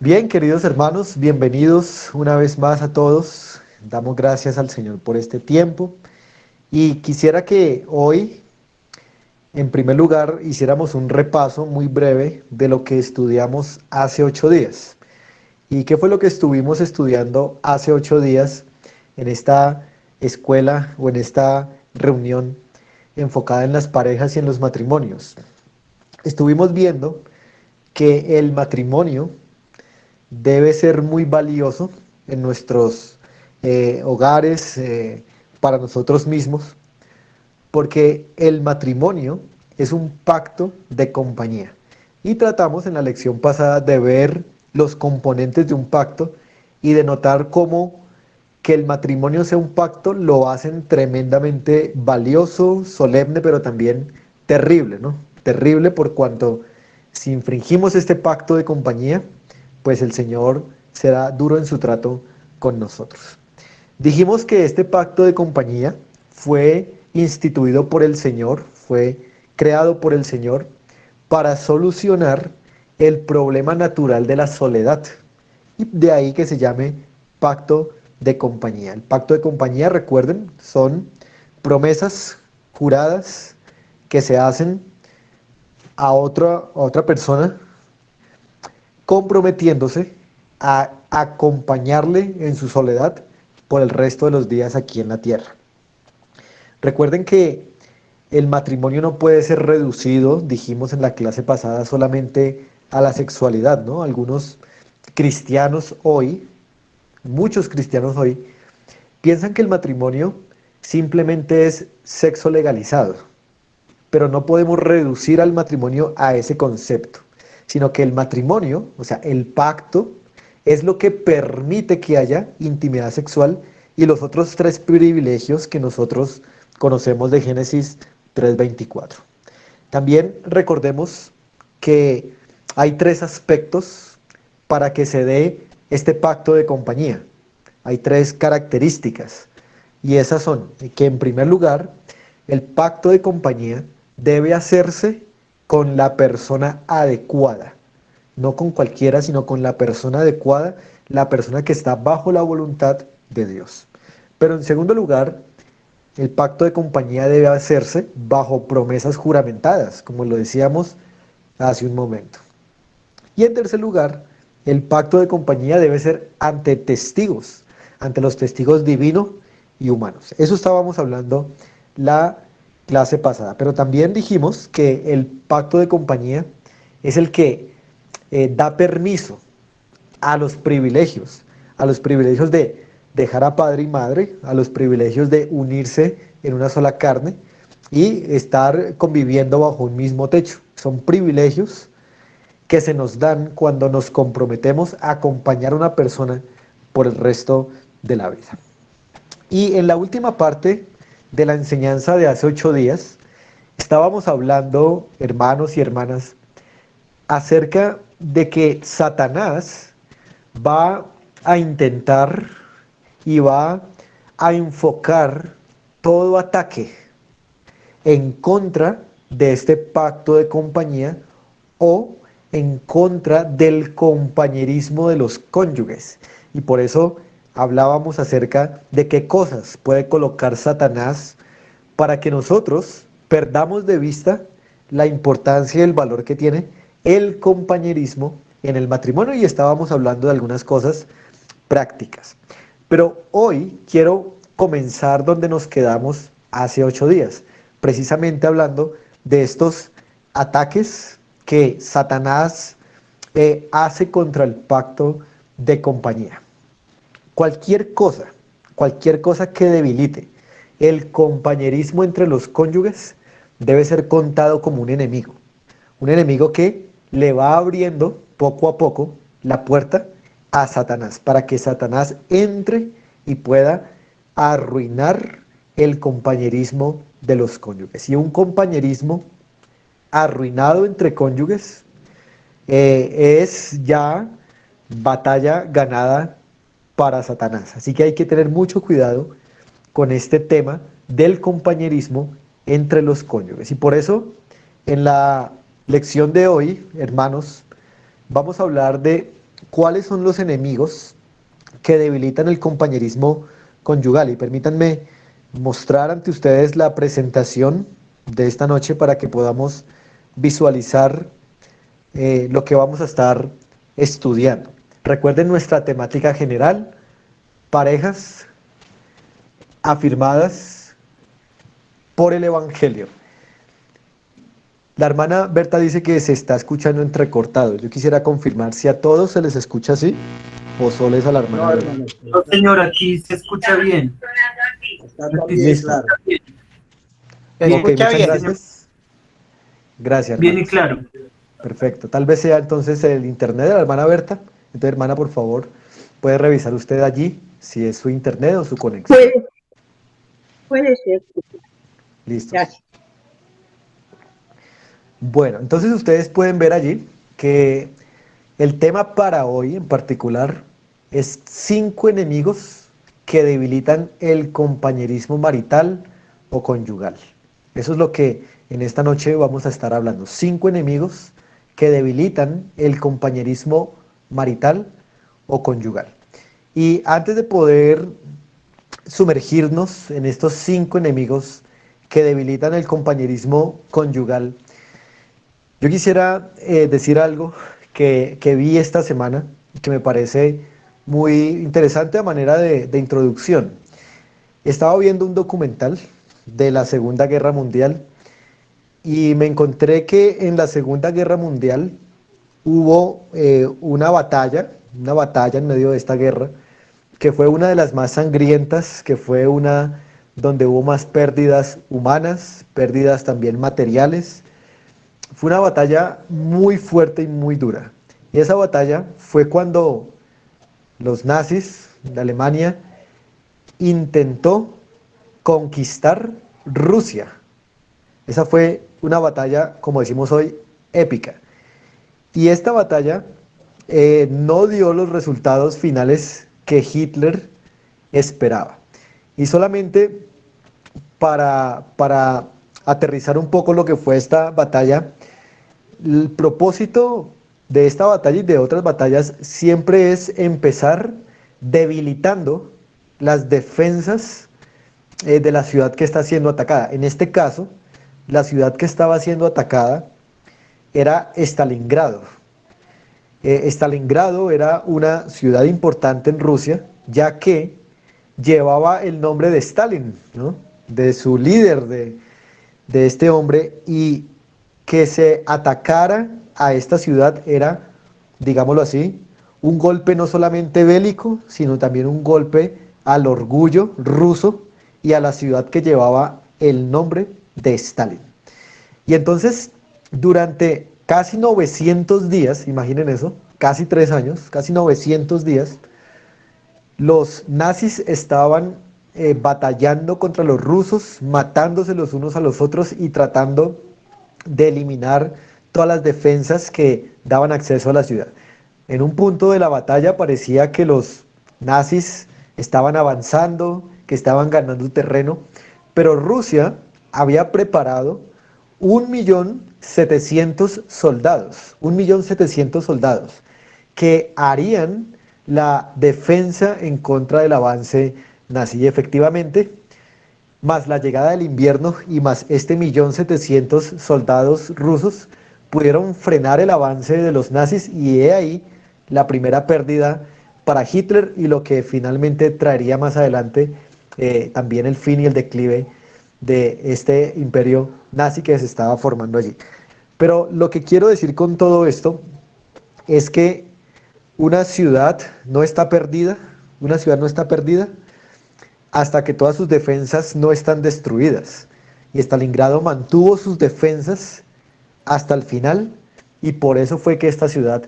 Bien, queridos hermanos, bienvenidos una vez más a todos. Damos gracias al Señor por este tiempo y quisiera que hoy, en primer lugar, hiciéramos un repaso muy breve de lo que estudiamos hace 8 días. ¿Y qué fue lo que estuvimos estudiando hace 8 días en esta escuela o en esta reunión enfocada en las parejas y en los matrimonios? Estuvimos viendo que el matrimonio debe ser muy valioso en nuestros hogares, para nosotros mismos, porque el matrimonio es un pacto de compañía. Y tratamos en la lección pasada de ver los componentes de un pacto y de notar cómo que el matrimonio sea un pacto lo hacen tremendamente valioso, solemne, pero también terrible, ¿no? Terrible por cuanto si infringimos este pacto de compañía, pues el Señor será duro en su trato con nosotros. Dijimos que este pacto de compañía fue instituido por el Señor, fue creado por el Señor para solucionar el problema natural de la soledad. Y de ahí que se llame pacto de compañía. El pacto de compañía, recuerden, son promesas juradas que se hacen a otra persona comprometiéndose a acompañarle en su soledad por el resto de los días aquí en la tierra. Recuerden que el matrimonio no puede ser reducido, dijimos en la clase pasada, solamente a la sexualidad, ¿no? Algunos cristianos hoy, muchos cristianos hoy, piensan que el matrimonio simplemente es sexo legalizado, pero no podemos reducir al matrimonio a ese concepto, sino que el matrimonio, o sea, el pacto, es lo que permite que haya intimidad sexual y los otros tres privilegios que nosotros conocemos de Génesis 3:24. También recordemos que hay tres aspectos para que se dé este pacto de compañía. Hay tres características y esas son que en primer lugar el pacto de compañía debe hacerse con la persona adecuada, no con cualquiera, sino con la persona adecuada, la persona que está bajo la voluntad de Dios. Pero en segundo lugar, el pacto de compañía debe hacerse bajo promesas juramentadas, como lo decíamos hace un momento. Y en tercer lugar, el pacto de compañía debe ser ante testigos, ante los testigos divinos y humanos. Eso estábamos hablando la clase pasada. Pero también dijimos que el pacto de compañía es el que da permiso a los privilegios de dejar a padre y madre, a los privilegios de unirse en una sola carne y estar conviviendo bajo un mismo techo. Son privilegios que se nos dan cuando nos comprometemos a acompañar a una persona por el resto de la vida. Y en la última parte de la enseñanza de hace 8 días, estábamos hablando, hermanos y hermanas, acerca de que Satanás va a intentar y va a enfocar todo ataque en contra de este pacto de compañía o en contra del compañerismo de los cónyuges. Y por eso hablábamos acerca de qué cosas puede colocar Satanás para que nosotros perdamos de vista la importancia y el valor que tiene el compañerismo en el matrimonio, y estábamos hablando de algunas cosas prácticas. Pero hoy quiero comenzar donde nos quedamos hace 8 días, precisamente hablando de estos ataques que Satanás hace contra el pacto de compañía. Cualquier cosa, cualquier cosa que debilite el compañerismo entre los cónyuges debe ser contado como un enemigo que le va abriendo poco a poco la puerta a Satanás, para que Satanás entre y pueda arruinar el compañerismo de los cónyuges. Y un compañerismo arruinado entre cónyuges es ya batalla ganada para Satanás. Así que hay que tener mucho cuidado con este tema del compañerismo entre los cónyuges. Y por eso, en la lección de hoy, hermanos, vamos a hablar de cuáles son los enemigos que debilitan el compañerismo conyugal. Y permítanme mostrar ante ustedes la presentación de esta noche para que podamos visualizar lo que vamos a estar estudiando. Recuerden nuestra temática general: parejas afirmadas por el Evangelio. La hermana Berta dice que se está escuchando entrecortado. Yo quisiera confirmar si a todos se les escucha así o solo es a la hermana No, Berta. hermano, No, señor, aquí se escucha bien. está también Listo. claro. Se Ok, escucha muchas bien. gracias. Gracias, Bien y hermanos. claro. Perfecto. Tal vez sea entonces el internet de la hermana Berta. Entonces, hermana, por favor, puede revisar usted allí si es su internet o su conexión. Puede, puede ser. Listos. Gracias. Bueno, entonces ustedes pueden ver allí que el tema para hoy en particular es 5 enemigos que debilitan el compañerismo marital o conyugal. Eso es lo que en esta noche vamos a estar hablando. 5 enemigos que debilitan el compañerismo marital o conyugal. Y antes de poder sumergirnos en estos 5 enemigos que debilitan el compañerismo conyugal, yo quisiera decir algo que vi esta semana y que me parece muy interesante a manera de introducción. Estaba viendo un documental de la Segunda Guerra Mundial y me encontré que en la Segunda Guerra Mundial hubo una batalla en medio de esta guerra, que fue una de las más sangrientas, que fue una donde hubo más pérdidas humanas, pérdidas también materiales. Fue una batalla muy fuerte y muy dura. Y esa batalla fue cuando los nazis de Alemania intentó conquistar Rusia. Esa fue una batalla, como decimos hoy, épica. Y esta batalla no dio los resultados finales que Hitler esperaba. Y solamente para aterrizar un poco lo que fue esta batalla, el propósito de esta batalla y de otras batallas siempre es empezar debilitando las defensas de la ciudad que está siendo atacada. En este caso, la ciudad que estaba siendo atacada era Stalingrado. Stalingrado era una ciudad importante en Rusia, ya que llevaba el nombre de Stalin, ¿no? De su líder, de este hombre, y que se atacara a esta ciudad era, digámoslo así, un golpe no solamente bélico, sino también un golpe al orgullo ruso y a la ciudad que llevaba el nombre de Stalin. Y entonces, durante casi 900 días, imaginen eso, casi 3 años, casi 900 días, los nazis estaban batallando contra los rusos, matándose los unos a los otros y tratando de eliminar todas las defensas que daban acceso a la ciudad. En un punto de la batalla parecía que los nazis estaban avanzando, que estaban ganando terreno, pero Rusia había preparado 1.700.000 soldados, 1.700.000 soldados que harían la defensa en contra del avance nazi. Y efectivamente, más la llegada del invierno y más este 1.700.000 soldados rusos pudieron frenar el avance de los nazis, y he ahí la primera pérdida para Hitler y lo que finalmente traería más adelante también el fin y el declive de este imperio nazi que se estaba formando allí. Pero lo que quiero decir con todo esto es que una ciudad no está perdida, una ciudad no está perdida hasta que todas sus defensas no están destruidas. Y Stalingrado mantuvo sus defensas hasta el final, y por eso fue que esta ciudad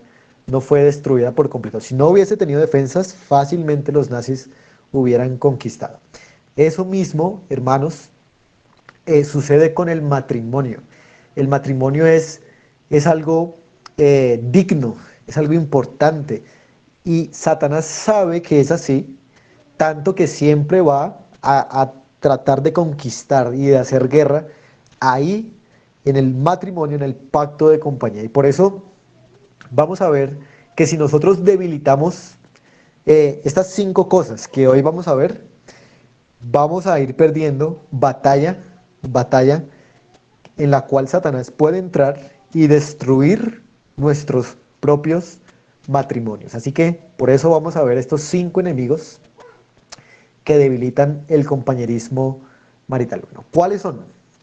no fue destruida por completo. Si no hubiese tenido defensas, fácilmente los nazis hubieran conquistado. Eso mismo, hermanos, sucede con el matrimonio. El matrimonio es algo digno, es algo importante. Y Satanás sabe que es así, tanto que siempre va a tratar de conquistar y de hacer guerra ahí en el matrimonio, en el pacto de compañía. Y por eso vamos a ver que si nosotros debilitamos estas 5 cosas que hoy vamos a ver, vamos a ir perdiendo batalla en la cual Satanás puede entrar y destruir nuestros propios matrimonios. Así que por eso vamos a ver estos 5 enemigos que debilitan el compañerismo marital. Bueno, ¿cuáles son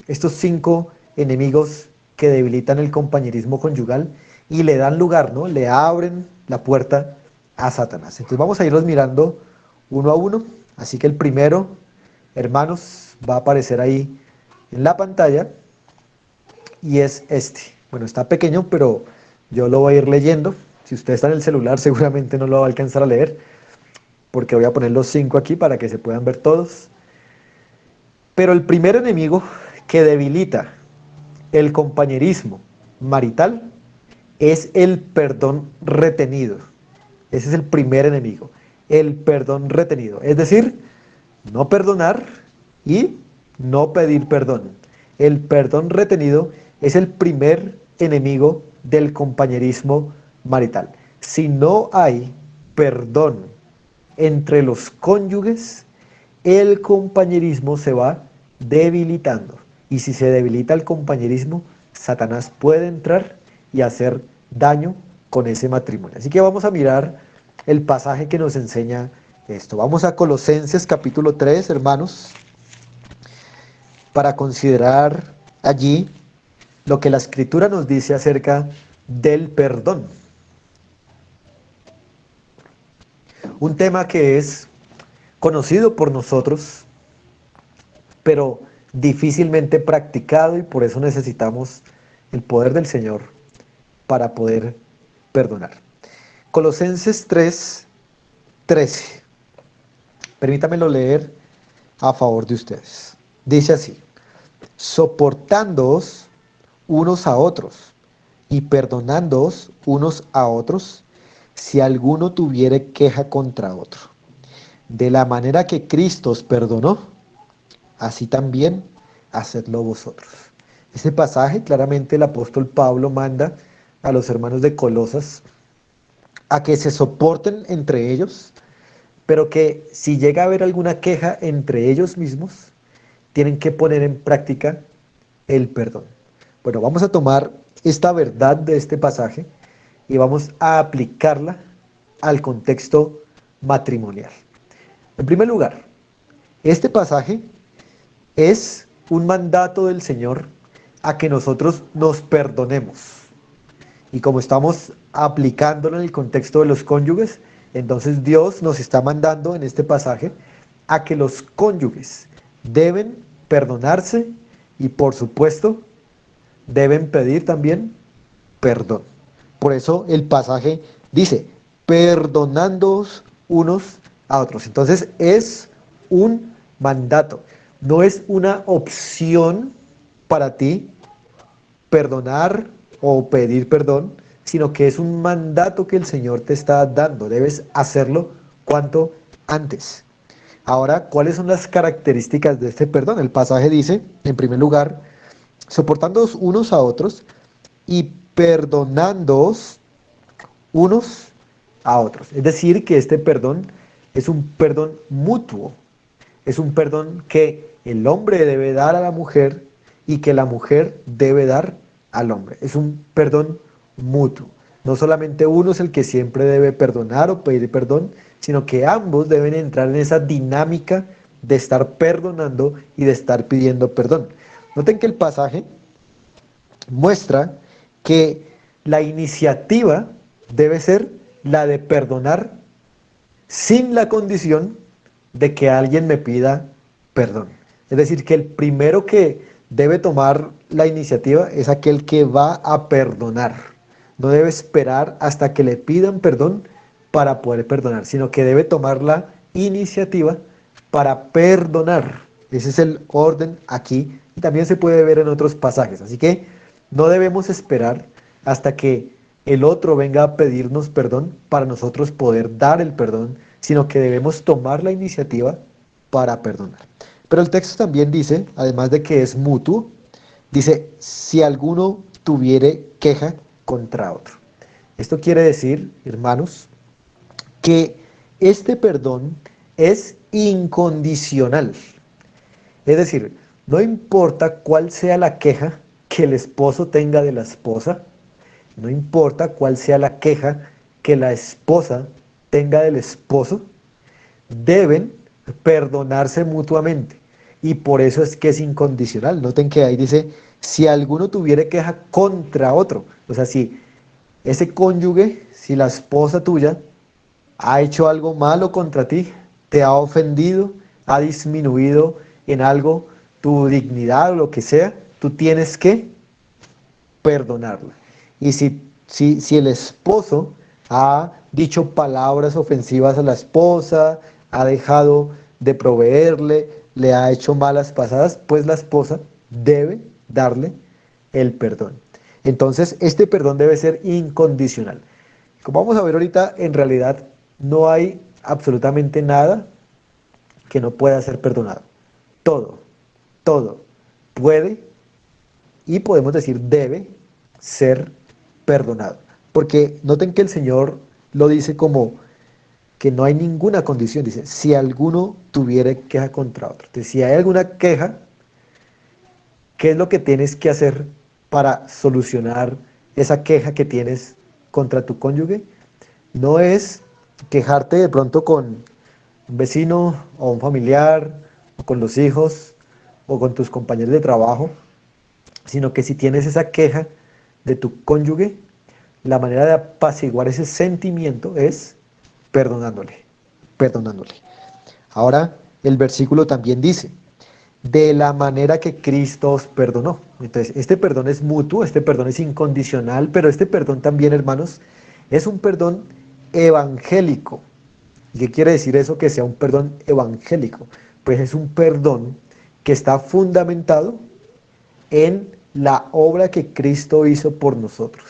estos 5 enemigos que debilitan el compañerismo conyugal y le dan lugar, ¿no? Le abren la puerta a Satanás? Entonces vamos a irlos mirando uno a uno. Así que el primero, hermanos, va a aparecer ahí en la pantalla y es este. Bueno, está pequeño, pero yo lo voy a ir leyendo. Si usted está en el celular, seguramente no lo va a alcanzar a leer, porque voy a poner los 5 aquí para que se puedan ver todos. Pero el primer enemigo que debilita el compañerismo marital es el perdón retenido. Ese es el primer enemigo, el perdón retenido. Es decir, no perdonar y no pedir perdón. El perdón retenido es el primer enemigo del compañerismo marital. Si no hay perdón entre los cónyuges, el compañerismo se va debilitando. Y si se debilita el compañerismo, Satanás puede entrar y hacer daño con ese matrimonio. Así que vamos a mirar el pasaje que nos enseña esto. Vamos a Colosenses capítulo 3, hermanos, para considerar allí lo que la Escritura nos dice acerca del perdón. Un tema que es conocido por nosotros, pero difícilmente practicado, y por eso necesitamos el poder del Señor para poder perdonar. Colosenses 3:13. Permítamelo leer a favor de ustedes. Dice así: soportándoos unos a otros y perdonándoos unos a otros, si alguno tuviere queja contra otro. De la manera que Cristo os perdonó, así también hacedlo vosotros. Ese pasaje claramente el apóstol Pablo manda a los hermanos de Colosas a que se soporten entre ellos, pero que si llega a haber alguna queja entre ellos mismos, tienen que poner en práctica el perdón. Bueno, vamos a tomar esta verdad de este pasaje y vamos a aplicarla al contexto matrimonial. En primer lugar, este pasaje es un mandato del Señor a que nosotros nos perdonemos. Y como estamos aplicándolo en el contexto de los cónyuges, entonces Dios nos está mandando en este pasaje a que los cónyuges deben perdonarse y, por supuesto, deben pedir también perdón. Por eso el pasaje dice, perdonándoos unos a otros. Entonces es un mandato, no es una opción para ti perdonar o pedir perdón, sino que es un mandato que el Señor te está dando. Debes hacerlo cuanto antes. Ahora, ¿cuáles son las características de este perdón? El pasaje dice, en primer lugar, soportándoos unos a otros y perdonándoos unos a otros. Es decir, que este perdón es un perdón mutuo. Es un perdón que el hombre debe dar a la mujer y que la mujer debe dar al hombre. Es un perdón mutuo. No solamente uno es el que siempre debe perdonar o pedir perdón, sino que ambos deben entrar en esa dinámica de estar perdonando y de estar pidiendo perdón. Noten que el pasaje muestra que la iniciativa debe ser la de perdonar sin la condición de que alguien me pida perdón. Es decir, que el primero que debe tomar la iniciativa es aquel que va a perdonar. No debe esperar hasta que le pidan perdón para poder perdonar, sino que debe tomar la iniciativa para perdonar. Ese es el orden aquí y también se puede ver en otros pasajes. Así que no debemos esperar hasta que el otro venga a pedirnos perdón para nosotros poder dar el perdón, sino que debemos tomar la iniciativa para perdonar. Pero el texto también dice, además de que es mutuo, dice, si alguno tuviere queja contra otro. Esto quiere decir, hermanos, que este perdón es incondicional. Es decir, no importa cuál sea la queja que el esposo tenga de la esposa, no importa cuál sea la queja que la esposa tenga del esposo, deben perdonarse mutuamente. Y por eso es que es incondicional. Noten que ahí dice, si alguno tuviera queja contra otro, o sea, si ese cónyuge, si la esposa tuya ha hecho algo malo contra ti, te ha ofendido, ha disminuido en algo tu dignidad o lo que sea, tú tienes que perdonarla. Y si el esposo ha dicho palabras ofensivas a la esposa, ha dejado de proveerle, le ha hecho malas pasadas, pues la esposa debe darle el perdón. Entonces, este perdón debe ser incondicional. Como vamos a ver ahorita, en realidad no hay absolutamente nada que no pueda ser perdonado. Todo, todo puede y podemos decir debe ser perdonado. Porque noten que el Señor lo dice como que no hay ninguna condición. Dice, si alguno tuviera queja contra otro. Entonces, si hay alguna queja, ¿qué es lo que tienes que hacer para solucionar esa queja que tienes contra tu cónyuge? No es quejarte de pronto con un vecino o un familiar, o con los hijos, o con tus compañeros de trabajo, sino que si tienes esa queja de tu cónyuge, la manera de apaciguar ese sentimiento es perdonándole, perdonándole. Ahora, el versículo también dice, de la manera que Cristo os perdonó. Entonces, este perdón es mutuo, este perdón es incondicional, pero este perdón también, hermanos, es un perdón evangélico. ¿Y qué quiere decir eso que sea un perdón evangélico? Pues es un perdón que está fundamentado en la obra que Cristo hizo por nosotros.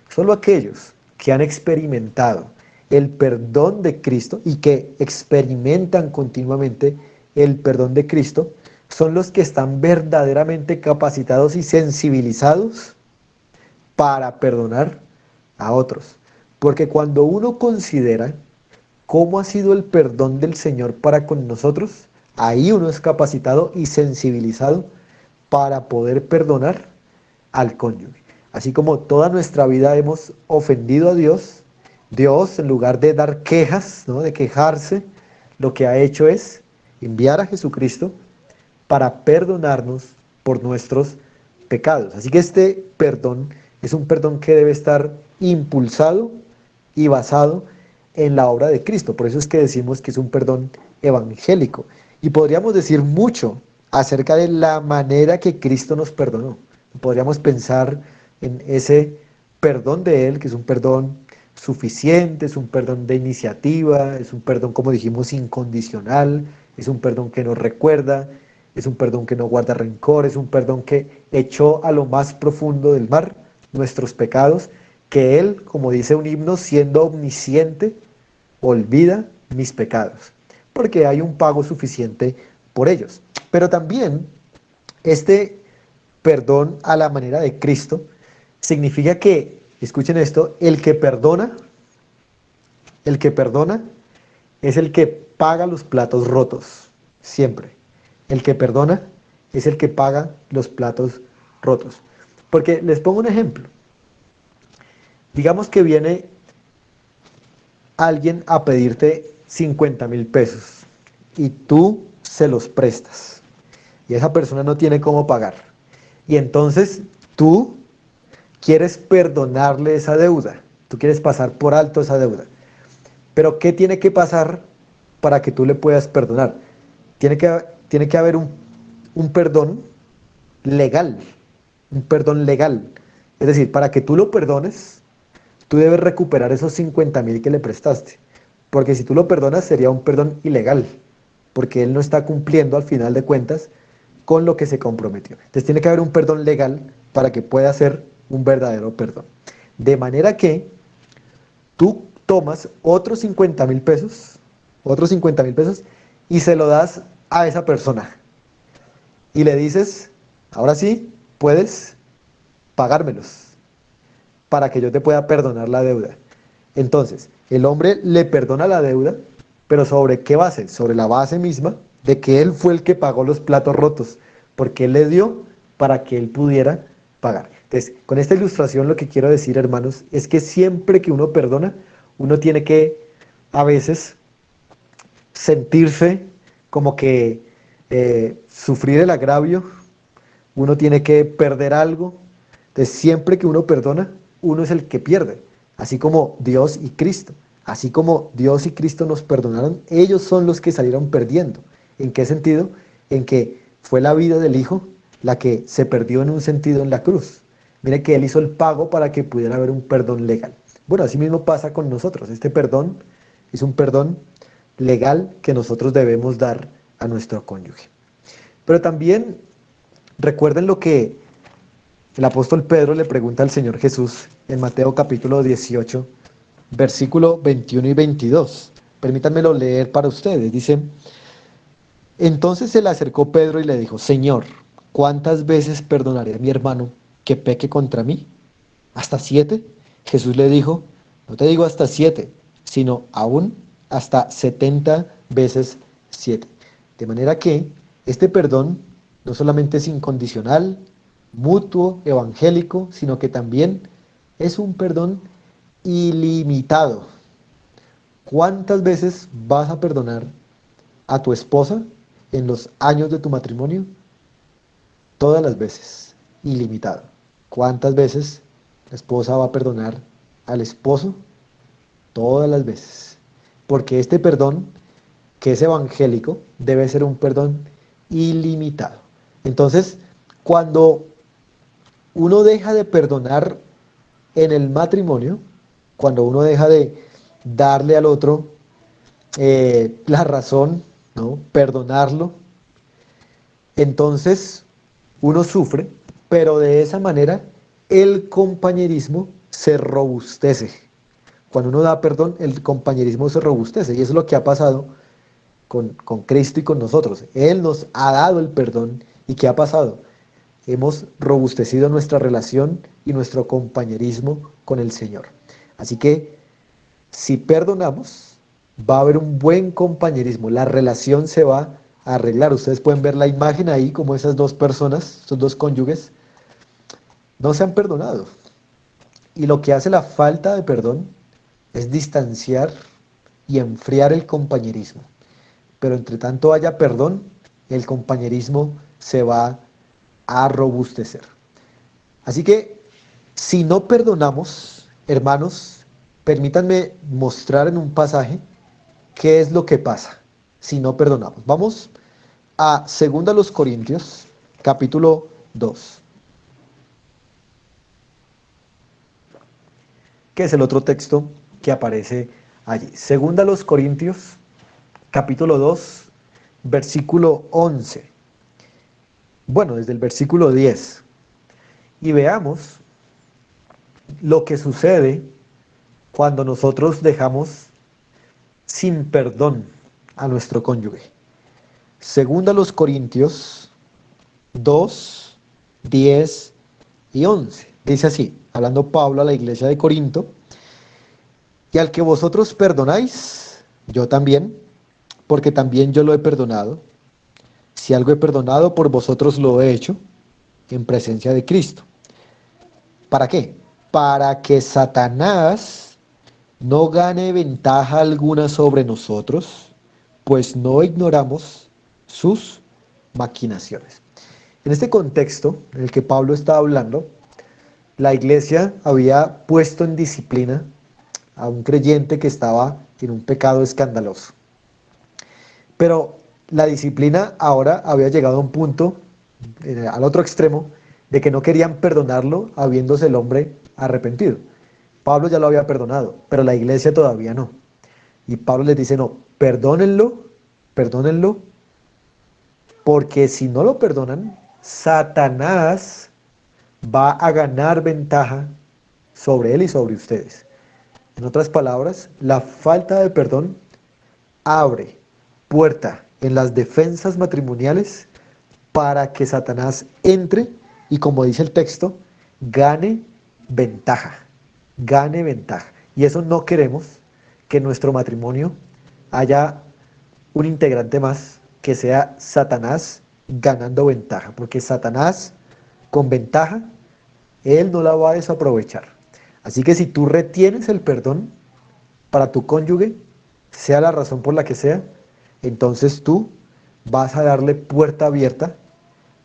Solo aquellos que han experimentado el perdón de Cristo y que experimentan continuamente el perdón de Cristo son los que están verdaderamente capacitados y sensibilizados para perdonar a otros. Porque cuando uno considera cómo ha sido el perdón del Señor para con nosotros, ahí uno es capacitado y sensibilizado para poder perdonar al cónyuge. Así como toda nuestra vida hemos ofendido a Dios, Dios en lugar de dar quejas, ¿no? De quejarse, lo que ha hecho es enviar a Jesucristo para perdonarnos por nuestros pecados. Así que este perdón es un perdón que debe estar impulsado y basado en la obra de Cristo. Por eso es que decimos que es un perdón evangélico. Y podríamos decir mucho acerca de la manera que Cristo nos perdonó. Podríamos pensar en ese perdón de Él, que es un perdón suficiente, es un perdón de iniciativa, es un perdón, como dijimos, incondicional, es un perdón que nos recuerda, es un perdón que no guarda rencor, es un perdón que echó a lo más profundo del mar nuestros pecados, que Él, como dice un himno, siendo omnisciente, olvida mis pecados, porque hay un pago suficiente por ellos. Pero también este perdón a la manera de Cristo significa que, escuchen esto, el que perdona es el que paga los platos rotos, siempre. El que perdona es el que paga los platos rotos. Porque les pongo un ejemplo. Digamos que viene alguien a pedirte 50.000 pesos y tú se los prestas y esa persona no tiene cómo pagar. Y entonces tú quieres perdonarle esa deuda, tú quieres pasar por alto esa deuda. Pero ¿qué tiene que pasar para que tú le puedas perdonar? Tiene que haber un perdón legal, un perdón legal. Es decir, para que tú lo perdones, tú debes recuperar esos 50.000 que le prestaste. Porque si tú lo perdonas sería un perdón ilegal, porque él no está cumpliendo al final de cuentas con lo que se comprometió. Entonces tiene que haber un perdón legal para que pueda ser un verdadero perdón. De manera que tú tomas otros 50.000 pesos y se lo das a esa persona. Y le dices, ahora sí, puedes pagármelos. para que yo te pueda perdonar la deuda. Entonces, el hombre le perdona la deuda, pero ¿sobre qué base? Sobre la base misma de que él fue el que pagó los platos rotos, porque él le dio para que él pudiera pagar. Entonces, con esta ilustración lo que quiero decir, hermanos, es que siempre que uno perdona, uno tiene que a veces sentirse como que sufrir el agravio, uno tiene que perder algo. Entonces, siempre que uno perdona, uno es el que pierde, así como Dios y Cristo. Así como Dios y Cristo nos perdonaron, ellos son los que salieron perdiendo. ¿En qué sentido? En que fue la vida del Hijo la que se perdió en un sentido en la cruz. Mire que Él hizo el pago para que pudiera haber un perdón legal. Bueno, así mismo pasa con nosotros. Este perdón es un perdón legal que nosotros debemos dar a nuestro cónyuge. Pero también recuerden lo que el apóstol Pedro le pregunta al Señor Jesús en Mateo capítulo 18, versículo 21 y 22. Permítanmelo leer para ustedes. Dice, entonces se le acercó Pedro y le dijo, Señor, ¿cuántas veces perdonaré a mi hermano que peque contra mí? ¿Hasta 7? Jesús le dijo, no te digo hasta 7, sino aún hasta 70 veces 7. De manera que este perdón no solamente es incondicional, mutuo, evangélico, sino que también es un perdón ilimitado. ¿Cuántas veces vas a perdonar a tu esposa en los años de tu matrimonio? Todas las veces, ilimitado. ¿Cuántas veces la esposa va a perdonar al esposo? Todas las veces. Porque este perdón, que es evangélico, debe ser un perdón ilimitado. Entonces, cuando uno deja de perdonar en el matrimonio, cuando uno deja de darle al otro la razón, ¿no? Perdonarlo, entonces uno sufre, pero de esa manera el compañerismo se robustece. Cuando uno da perdón, el compañerismo se robustece. Y eso es lo que ha pasado con Cristo y con nosotros. Él nos ha dado el perdón. ¿Y qué ha pasado? Hemos robustecido nuestra relación y nuestro compañerismo con el Señor. Así que si perdonamos, va a haber un buen compañerismo. La relación se va a arreglar. Ustedes pueden ver la imagen ahí, como esas dos personas, esos dos cónyuges, no se han perdonado. Y lo que hace la falta de perdón es distanciar y enfriar el compañerismo. Pero entre tanto haya perdón, el compañerismo se va a robustecer. Así que, si no perdonamos, hermanos, permítanme mostrar en un pasaje qué es lo que pasa si no perdonamos. Vamos a 2 Corintios, capítulo 2, que es el otro texto que aparece allí. 2 Corintios, capítulo 2, versículo 11. Bueno, desde el versículo 10. Y veamos lo que sucede cuando nosotros dejamos sin perdón a nuestro cónyuge. 2 Corintios 2, 10 y 11. Dice así, hablando Pablo a la iglesia de Corinto, y al que vosotros perdonáis, yo también, porque también yo lo he perdonado. Si algo he perdonado, por vosotros lo he hecho en presencia de Cristo. ¿Para qué? Para que Satanás no gane ventaja alguna sobre nosotros, pues no ignoramos sus maquinaciones. En este contexto en el que Pablo está hablando, la iglesia había puesto en disciplina a un creyente que estaba en un pecado escandaloso. Pero la disciplina ahora había llegado a un punto, al otro extremo, de que no querían perdonarlo habiéndose el hombre arrepentido. Pablo ya lo había perdonado, pero la iglesia todavía no. Y Pablo les dice, no, perdónenlo, perdónenlo, porque si no lo perdonan, Satanás va a ganar ventaja sobre él y sobre ustedes. En otras palabras, la falta de perdón abre puerta en las defensas matrimoniales para que Satanás entre y, como dice el texto, gane ventaja. gane ventaja. Y eso no queremos, que en nuestro matrimonio haya un integrante más que sea Satanás ganando ventaja, porque Satanás con ventaja, él no la va a desaprovechar. Así que si tú retienes el perdón para tu cónyuge, sea la razón por la que sea, entonces tú vas a darle puerta abierta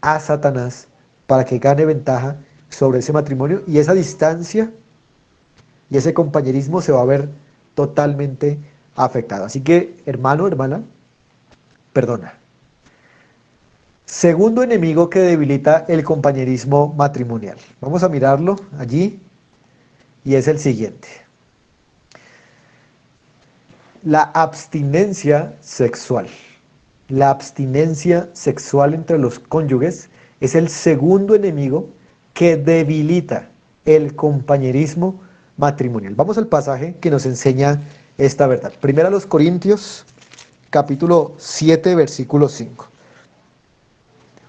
a Satanás para que gane ventaja sobre ese matrimonio, y esa distancia y ese compañerismo se va a ver totalmente afectado. Así que, hermano, hermana, perdona. Segundo enemigo que debilita el compañerismo matrimonial. Vamos a mirarlo allí y es el siguiente. La abstinencia sexual. La abstinencia sexual entre los cónyuges es el segundo enemigo que debilita el compañerismo matrimonial. Vamos al pasaje que nos enseña esta verdad. Primera a los Corintios, capítulo 7, versículo 5.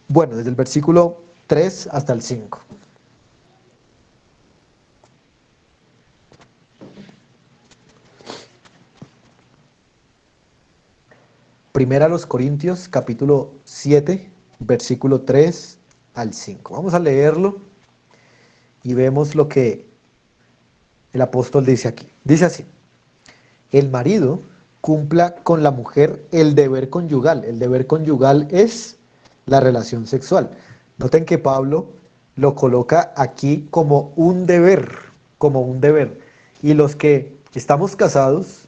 Bueno, desde el versículo 3 hasta el 5. Primera a los Corintios, capítulo 7, versículo 3 al 5. Vamos a leerlo y vemos lo que el apóstol dice aquí. Dice así: el marido cumpla con la mujer el deber conyugal. El deber conyugal es la relación sexual. Noten que Pablo lo coloca aquí como un deber, como un deber. Y los que estamos casados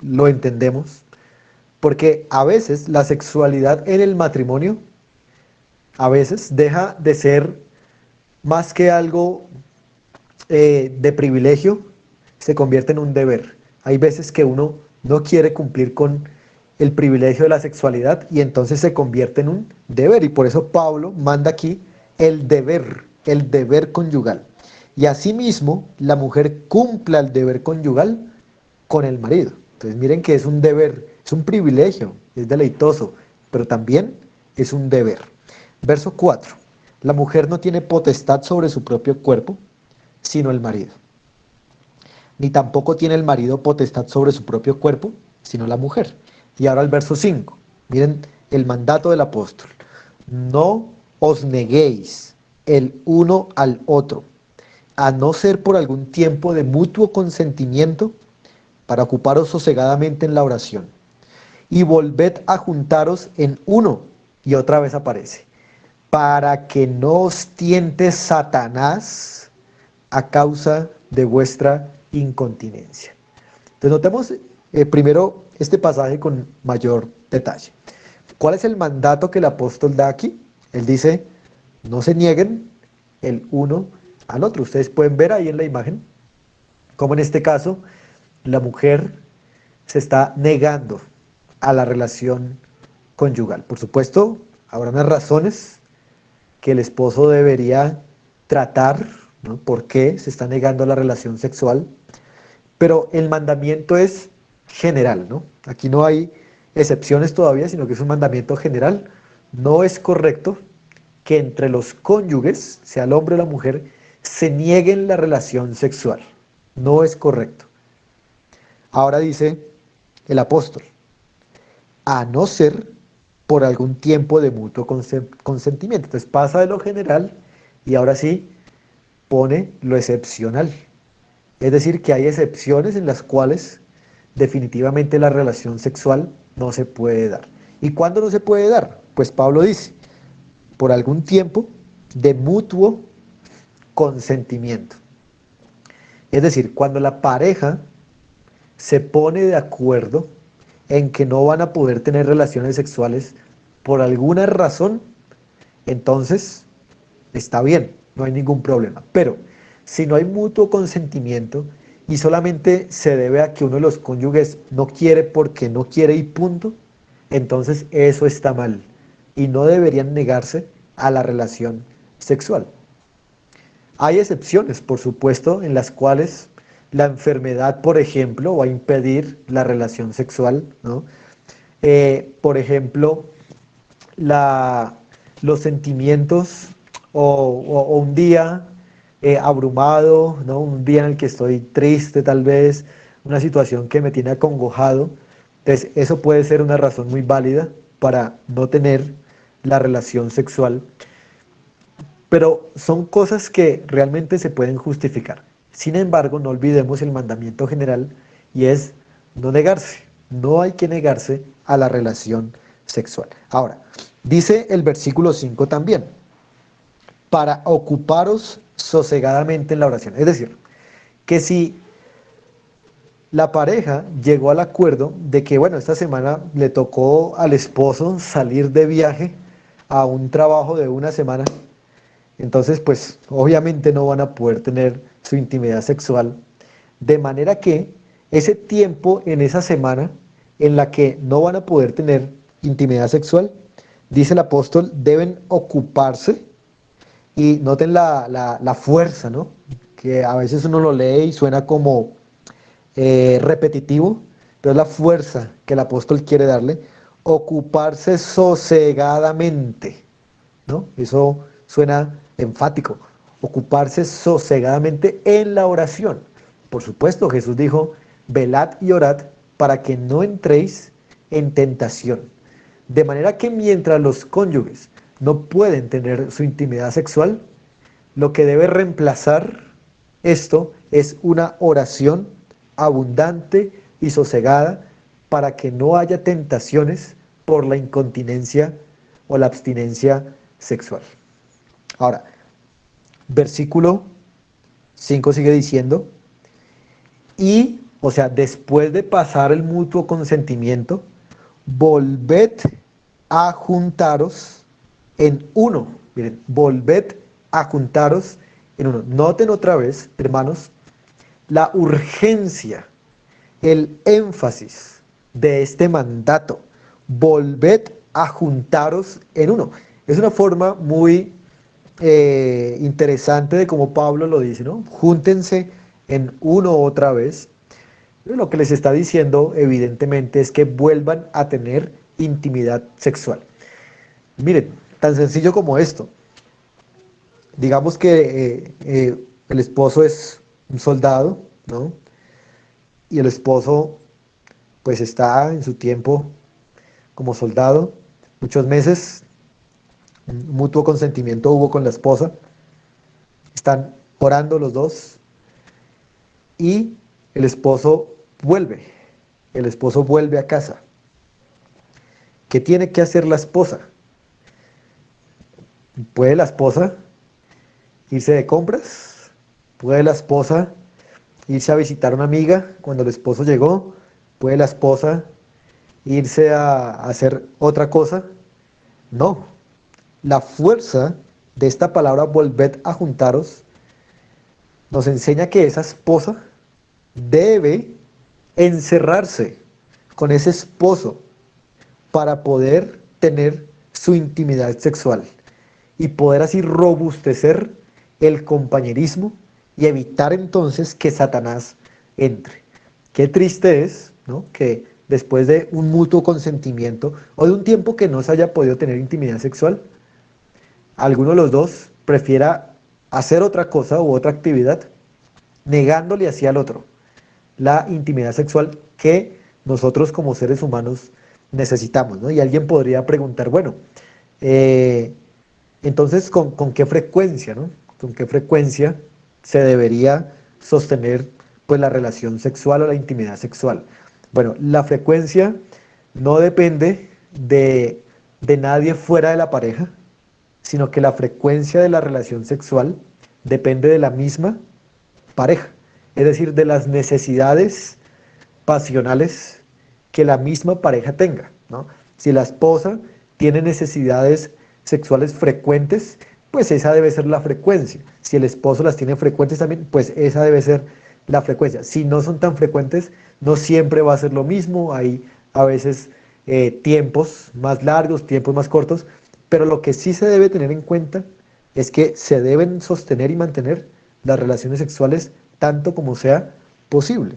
lo entendemos, porque a veces la sexualidad en el matrimonio, a veces deja de ser más que algo de privilegio, se convierte en un deber. Hay veces que uno no quiere cumplir con el privilegio de la sexualidad y entonces se convierte en un deber. Y por eso Pablo manda aquí el deber conyugal. Y asimismo, la mujer cumpla el deber conyugal con el marido. Entonces miren que es un deber, es un privilegio, es deleitoso, pero también es un deber. Verso 4. La mujer no tiene potestad sobre su propio cuerpo, sino el marido. Ni tampoco tiene el marido potestad sobre su propio cuerpo, sino la mujer. Y ahora el verso 5. Miren el mandato del apóstol. No os neguéis el uno al otro, a no ser por algún tiempo de mutuo consentimiento, para ocuparos sosegadamente en la oración. Y volved a juntaros en uno. Y otra vez aparece: para que no os tiente Satanás a causa de vuestra incontinencia. Entonces notemos primero este pasaje con mayor detalle. ¿Cuál es el mandato que el apóstol da aquí? Él dice: no se nieguen el uno al otro. Ustedes pueden ver ahí en la imagen cómo en este caso la mujer se está negando a la relación conyugal. Por supuesto, habrá unas razones que el esposo debería tratar, ¿no? ¿Por qué se está negando a la relación sexual? Pero el mandamiento es general, ¿no? Aquí no hay excepciones todavía, sino que es un mandamiento general. No es correcto que entre los cónyuges, sea el hombre o la mujer, se nieguen la relación sexual. No es correcto. Ahora dice el apóstol: a no ser por algún tiempo de mutuo consentimiento. Entonces pasa de lo general y ahora sí pone lo excepcional. Es decir, que hay excepciones en las cuales definitivamente la relación sexual no se puede dar. ¿Y cuándo no se puede dar? Pues Pablo dice: por algún tiempo de mutuo consentimiento. Es decir, cuando la pareja se pone de acuerdo en que no van a poder tener relaciones sexuales por alguna razón, entonces está bien, no hay ningún problema. Pero si no hay mutuo consentimiento y solamente se debe a que uno de los cónyuges no quiere porque no quiere y punto, entonces eso está mal y no deberían negarse a la relación sexual. Hay excepciones, por supuesto, en las cuales la enfermedad, por ejemplo, va a impedir la relación sexual, ¿no? Por ejemplo, los sentimientos o un día abrumado, ¿no? Un día en el que estoy triste tal vez, una situación que me tiene acongojado. Entonces, eso puede ser una razón muy válida para no tener la relación sexual, pero son cosas que realmente se pueden justificar. Sin embargo, no olvidemos el mandamiento general y es no negarse. No hay que negarse a la relación sexual. Ahora, dice el versículo 5 también, para ocuparos sosegadamente en la oración. Es decir, que si la pareja llegó al acuerdo de que, bueno, esta semana le tocó al esposo salir de viaje a un trabajo de una semana, entonces pues obviamente no van a poder tener su intimidad sexual, de manera que ese tiempo en esa semana en la que no van a poder tener intimidad sexual, dice el apóstol, deben ocuparse. Y noten la fuerza, ¿no? Que a veces uno lo lee y suena como repetitivo, pero es la fuerza que el apóstol quiere darle. Ocuparse sosegadamente, ¿no? Eso suena enfático. Ocuparse sosegadamente en la oración. Por supuesto, Jesús dijo, velad y orad para que no entréis en tentación. De manera que mientras los cónyuges no pueden tener su intimidad sexual, lo que debe reemplazar esto es una oración abundante y sosegada para que no haya tentaciones por la incontinencia o la abstinencia sexual. Ahora, versículo 5 sigue diciendo, y, o sea, después de pasar el mutuo consentimiento, volved a juntaros en uno. Miren, volved a juntaros en uno. Noten otra vez, hermanos, la urgencia, el énfasis de este mandato. Volved a juntaros en uno. Es una forma muy interesante de cómo Pablo lo dice, ¿no? Júntense en uno otra vez. Lo que les está diciendo, evidentemente, es que vuelvan a tener intimidad sexual. Miren, tan sencillo como esto. Digamos que el esposo es un soldado, ¿no? Y el esposo, pues está en su tiempo como soldado, muchos meses, un mutuo consentimiento hubo con la esposa, están orando los dos y el esposo vuelve, el esposo vuelve a casa. ¿Qué tiene que hacer la esposa? ¿Puede la esposa irse de compras? ¿Puede la esposa irse a visitar a una amiga cuando el esposo llegó? ¿Puede la esposa irse a hacer otra cosa? No. La fuerza de esta palabra volved a juntaros nos enseña que esa esposa debe encerrarse con ese esposo para poder tener su intimidad sexual y poder así robustecer el compañerismo y evitar entonces que Satanás entre. Qué triste es, ¿no? Que después de un mutuo consentimiento o de un tiempo que no se haya podido tener intimidad sexual, alguno de los dos prefiera hacer otra cosa u otra actividad, negándole así al otro la intimidad sexual que nosotros como seres humanos necesitamos, ¿no? Y alguien podría preguntar, bueno, eh, entonces, ¿con qué frecuencia, ¿no? ¿Con qué frecuencia se debería sostener pues la relación sexual o la intimidad sexual? Bueno, la frecuencia no depende de nadie fuera de la pareja, sino que la frecuencia de la relación sexual depende de la misma pareja, es decir, de las necesidades pasionales que la misma pareja tenga, ¿no? Si la esposa tiene necesidades sexuales frecuentes, pues esa debe ser la frecuencia. Si el esposo las tiene frecuentes también, pues esa debe ser la frecuencia. Si no son tan frecuentes, no siempre va a ser lo mismo. Hay a veces tiempos más largos, tiempos más cortos, pero lo que sí se debe tener en cuenta es que se deben sostener y mantener las relaciones sexuales tanto como sea posible.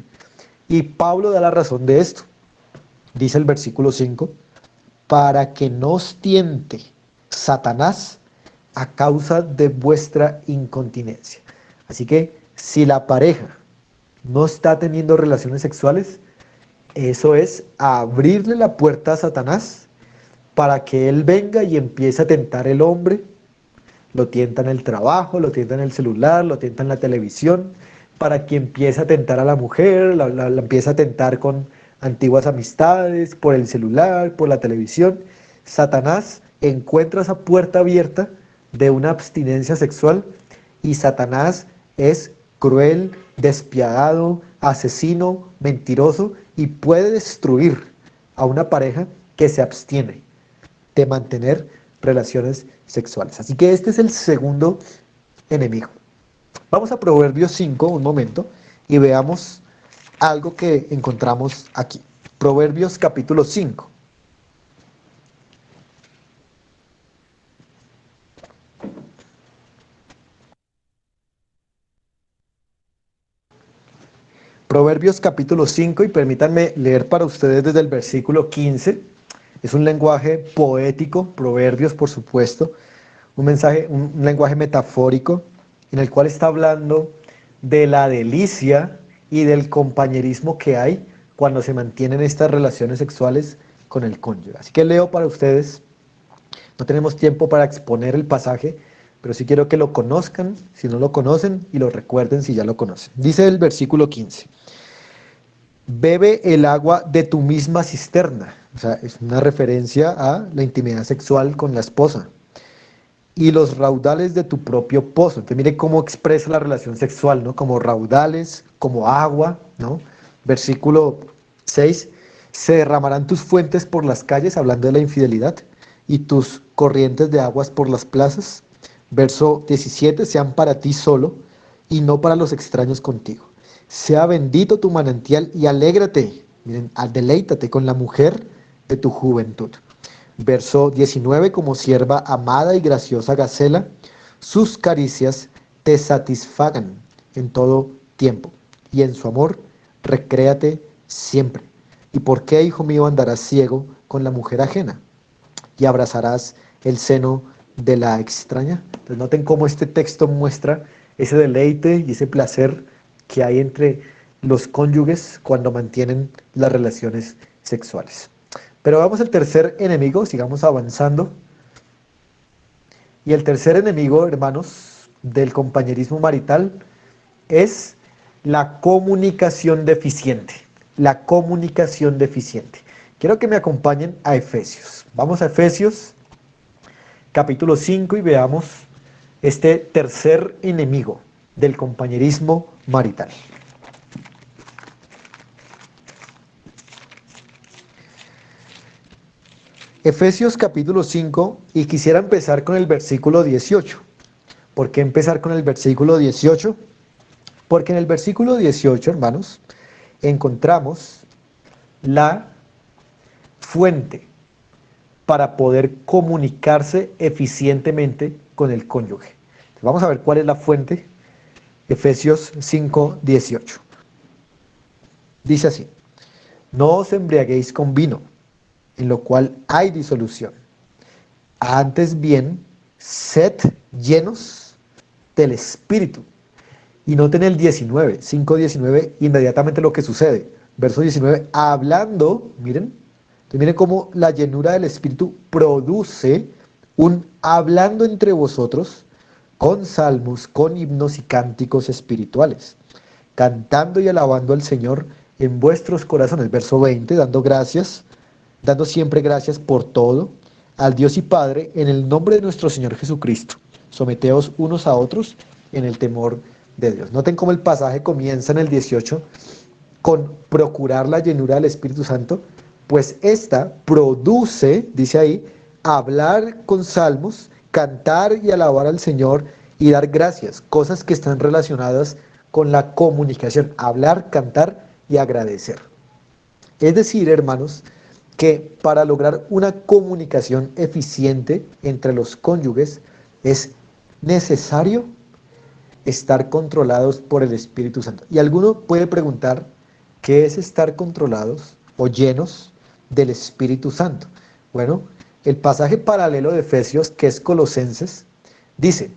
Y Pablo da la razón de esto. Dice el versículo 5, para que no os tiente Satanás a causa de vuestra incontinencia. Así que si la pareja no está teniendo relaciones sexuales, eso es abrirle la puerta a Satanás para que él venga y empiece a tentar al hombre. Lo tienta en el trabajo, lo tienta en el celular, lo tienta en la televisión, para que empiece a tentar a la mujer, la empiece a tentar con antiguas amistades, por el celular, por la televisión. Satanás encuentra esa puerta abierta de una abstinencia sexual y Satanás es cruel, despiadado, asesino, mentiroso y puede destruir a una pareja que se abstiene de mantener relaciones sexuales. Así que este es el segundo enemigo. Vamos a Proverbios 5 un momento y veamos algo que encontramos aquí. Proverbios capítulo 5. Proverbios capítulo 5 y permítanme leer para ustedes desde el versículo 15. Es un lenguaje poético, proverbios por supuesto, un lenguaje metafórico en el cual está hablando de la delicia y del compañerismo que hay cuando se mantienen estas relaciones sexuales con el cónyuge. Así que leo para ustedes, no tenemos tiempo para exponer el pasaje, pero sí quiero que lo conozcan, si no lo conocen, y lo recuerden si ya lo conocen. Dice el versículo 15. Bebe el agua de tu misma cisterna. O sea, es una referencia a la intimidad sexual con la esposa. Y los raudales de tu propio pozo. Entonces mire cómo expresa la relación sexual, ¿no? Como raudales, como agua, ¿no? Versículo 6. Se derramarán tus fuentes por las calles, hablando de la infidelidad, y tus corrientes de aguas por las plazas. Verso 17. Sean para ti solo y no para los extraños contigo. Sea bendito tu manantial y alégrate, miren, deleítate con la mujer de tu juventud. Verso 19, como sierva amada y graciosa Gacela, sus caricias te satisfagan en todo tiempo, y en su amor recréate siempre. ¿Y por qué, hijo mío, andarás ciego con la mujer ajena? Y abrazarás el seno de la extraña. Entonces noten cómo este texto muestra ese deleite y ese placer que hay entre los cónyuges cuando mantienen las relaciones sexuales. Pero vamos al tercer enemigo, sigamos avanzando. Y el tercer enemigo, hermanos, del compañerismo marital es la comunicación deficiente. La comunicación deficiente. Quiero que me acompañen a Efesios. Vamos a Efesios, capítulo 5, y veamos este tercer enemigo del compañerismo marital. Efesios capítulo 5, y quisiera empezar con el versículo 18. ¿Por qué empezar con el versículo 18? Porque en el versículo 18, hermanos, encontramos la fuente para poder comunicarse eficientemente con el cónyuge. Entonces, vamos a ver cuál es la fuente. Efesios 5, 18. Dice así: no os embriaguéis con vino, en lo cual hay disolución. Antes bien, sed llenos del Espíritu. Y noten el 19, 5:19, inmediatamente lo que sucede. Verso 19, hablando, miren cómo la llenura del Espíritu produce un hablando entre vosotros con salmos, con himnos y cánticos espirituales, cantando y alabando al Señor en vuestros corazones. Verso 20, dando siempre gracias por todo al Dios y Padre en el nombre de nuestro Señor Jesucristo. Someteos unos a otros en el temor de Dios. Noten cómo el pasaje comienza en el 18 con procurar la llenura del Espíritu Santo, pues esta produce, dice ahí, hablar con salmos, cantar y alabar al Señor y dar gracias, cosas que están relacionadas con la comunicación, hablar, cantar y agradecer. Es decir, hermanos, que para lograr una comunicación eficiente entre los cónyuges es necesario estar controlados por el Espíritu Santo. Y alguno puede preguntar, ¿qué es estar controlados o llenos del Espíritu Santo? Bueno, el pasaje paralelo de Efesios, que es Colosenses, dice: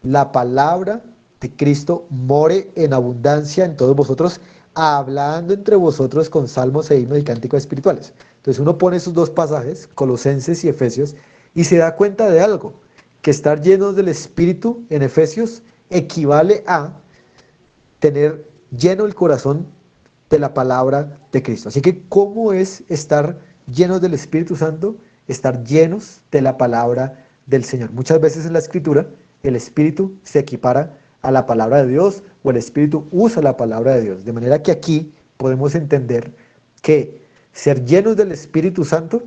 la palabra de Cristo more en abundancia en todos vosotros, hablando entre vosotros con salmos e himnos y cánticos espirituales. Entonces uno pone esos dos pasajes, Colosenses y Efesios, y se da cuenta de algo, que estar llenos del Espíritu en Efesios equivale a tener lleno el corazón de la palabra de Cristo. Así que, ¿cómo es estar llenos del Espíritu Santo? Estar llenos de la palabra del Señor. Muchas veces en la Escritura el Espíritu se equipara a la palabra de Dios o el Espíritu usa la palabra de Dios. De manera que aquí podemos entender que ser llenos del Espíritu Santo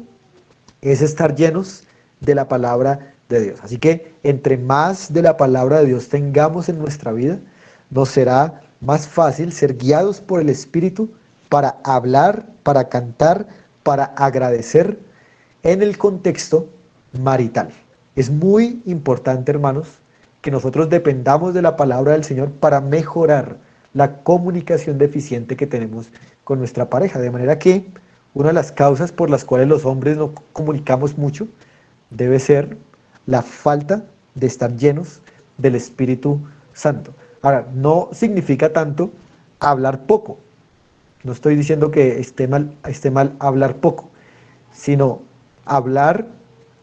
es estar llenos de la palabra de Dios. Así que entre más de la palabra de Dios tengamos en nuestra vida, nos será más fácil ser guiados por el Espíritu para hablar, para cantar, para agradecer en el contexto marital. Es muy importante, hermanos, que nosotros dependamos de la palabra del Señor para mejorar la comunicación deficiente que tenemos con nuestra pareja. De manera que una de las causas por las cuales los hombres no comunicamos mucho debe ser la falta de estar llenos del Espíritu Santo. Ahora, no significa tanto hablar poco. No estoy diciendo que esté mal hablar poco, sino hablar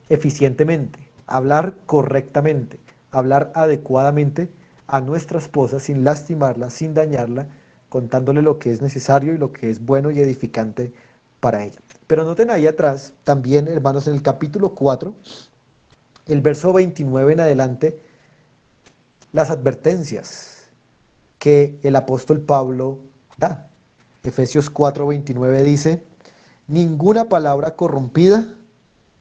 eficientemente, hablar correctamente, hablar adecuadamente a nuestra esposa sin lastimarla, sin dañarla, contándole lo que es necesario y lo que es bueno y edificante para ella. Pero noten ahí atrás, también, hermanos, en el capítulo 4, el verso 29 en adelante, las advertencias que el apóstol Pablo da. Efesios 4:29 dice: ninguna palabra corrompida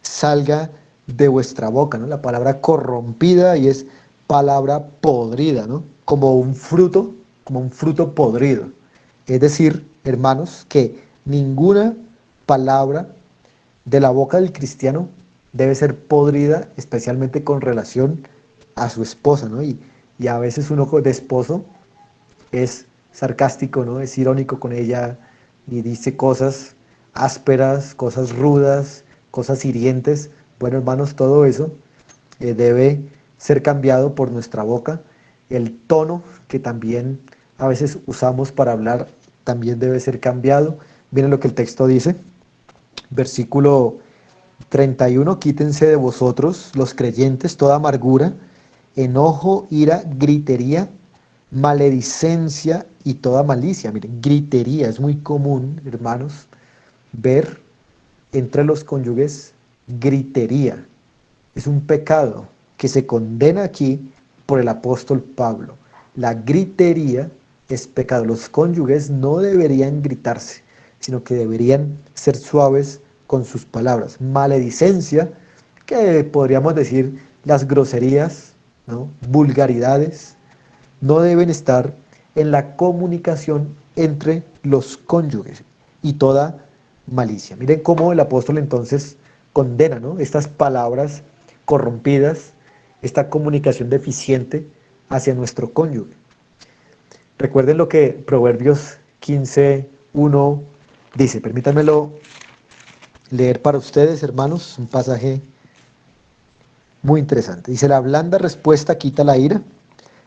salga de vuestra boca, ¿no? La palabra corrompida y es palabra podrida, ¿no? Como un fruto podrido. Es decir, hermanos, que ninguna palabra de la boca del cristiano debe ser podrida, especialmente con relación a su esposa, ¿no? Y a veces uno de esposo es sarcástico, ¿no? Es irónico con ella y dice cosas ásperas, cosas rudas, cosas hirientes. Bueno, hermanos, todo eso debe ser cambiado por nuestra boca. El tono que también a veces usamos para hablar también debe ser cambiado. Miren lo que el texto dice. Versículo 31: quítense de vosotros, los creyentes, toda amargura, enojo, ira, gritería, maledicencia y toda malicia. Miren, gritería es muy común, hermanos, ver entre los cónyuges gritería. Es un pecado que se condena aquí por el apóstol Pablo. La gritería es pecado. Los cónyuges no deberían gritarse, sino que deberían ser suaves con sus palabras. Maledicencia, que podríamos decir las groserías, ¿no? Vulgaridades, no deben estar en la comunicación entre los cónyuges, y toda malicia. Miren cómo el apóstol entonces condena, ¿no?, estas palabras corrompidas, esta comunicación deficiente hacia nuestro cónyuge. Recuerden lo que Proverbios 15:1 dice. Permítanmelo leer para ustedes, hermanos, un pasaje muy interesante. Dice: la blanda respuesta quita la ira,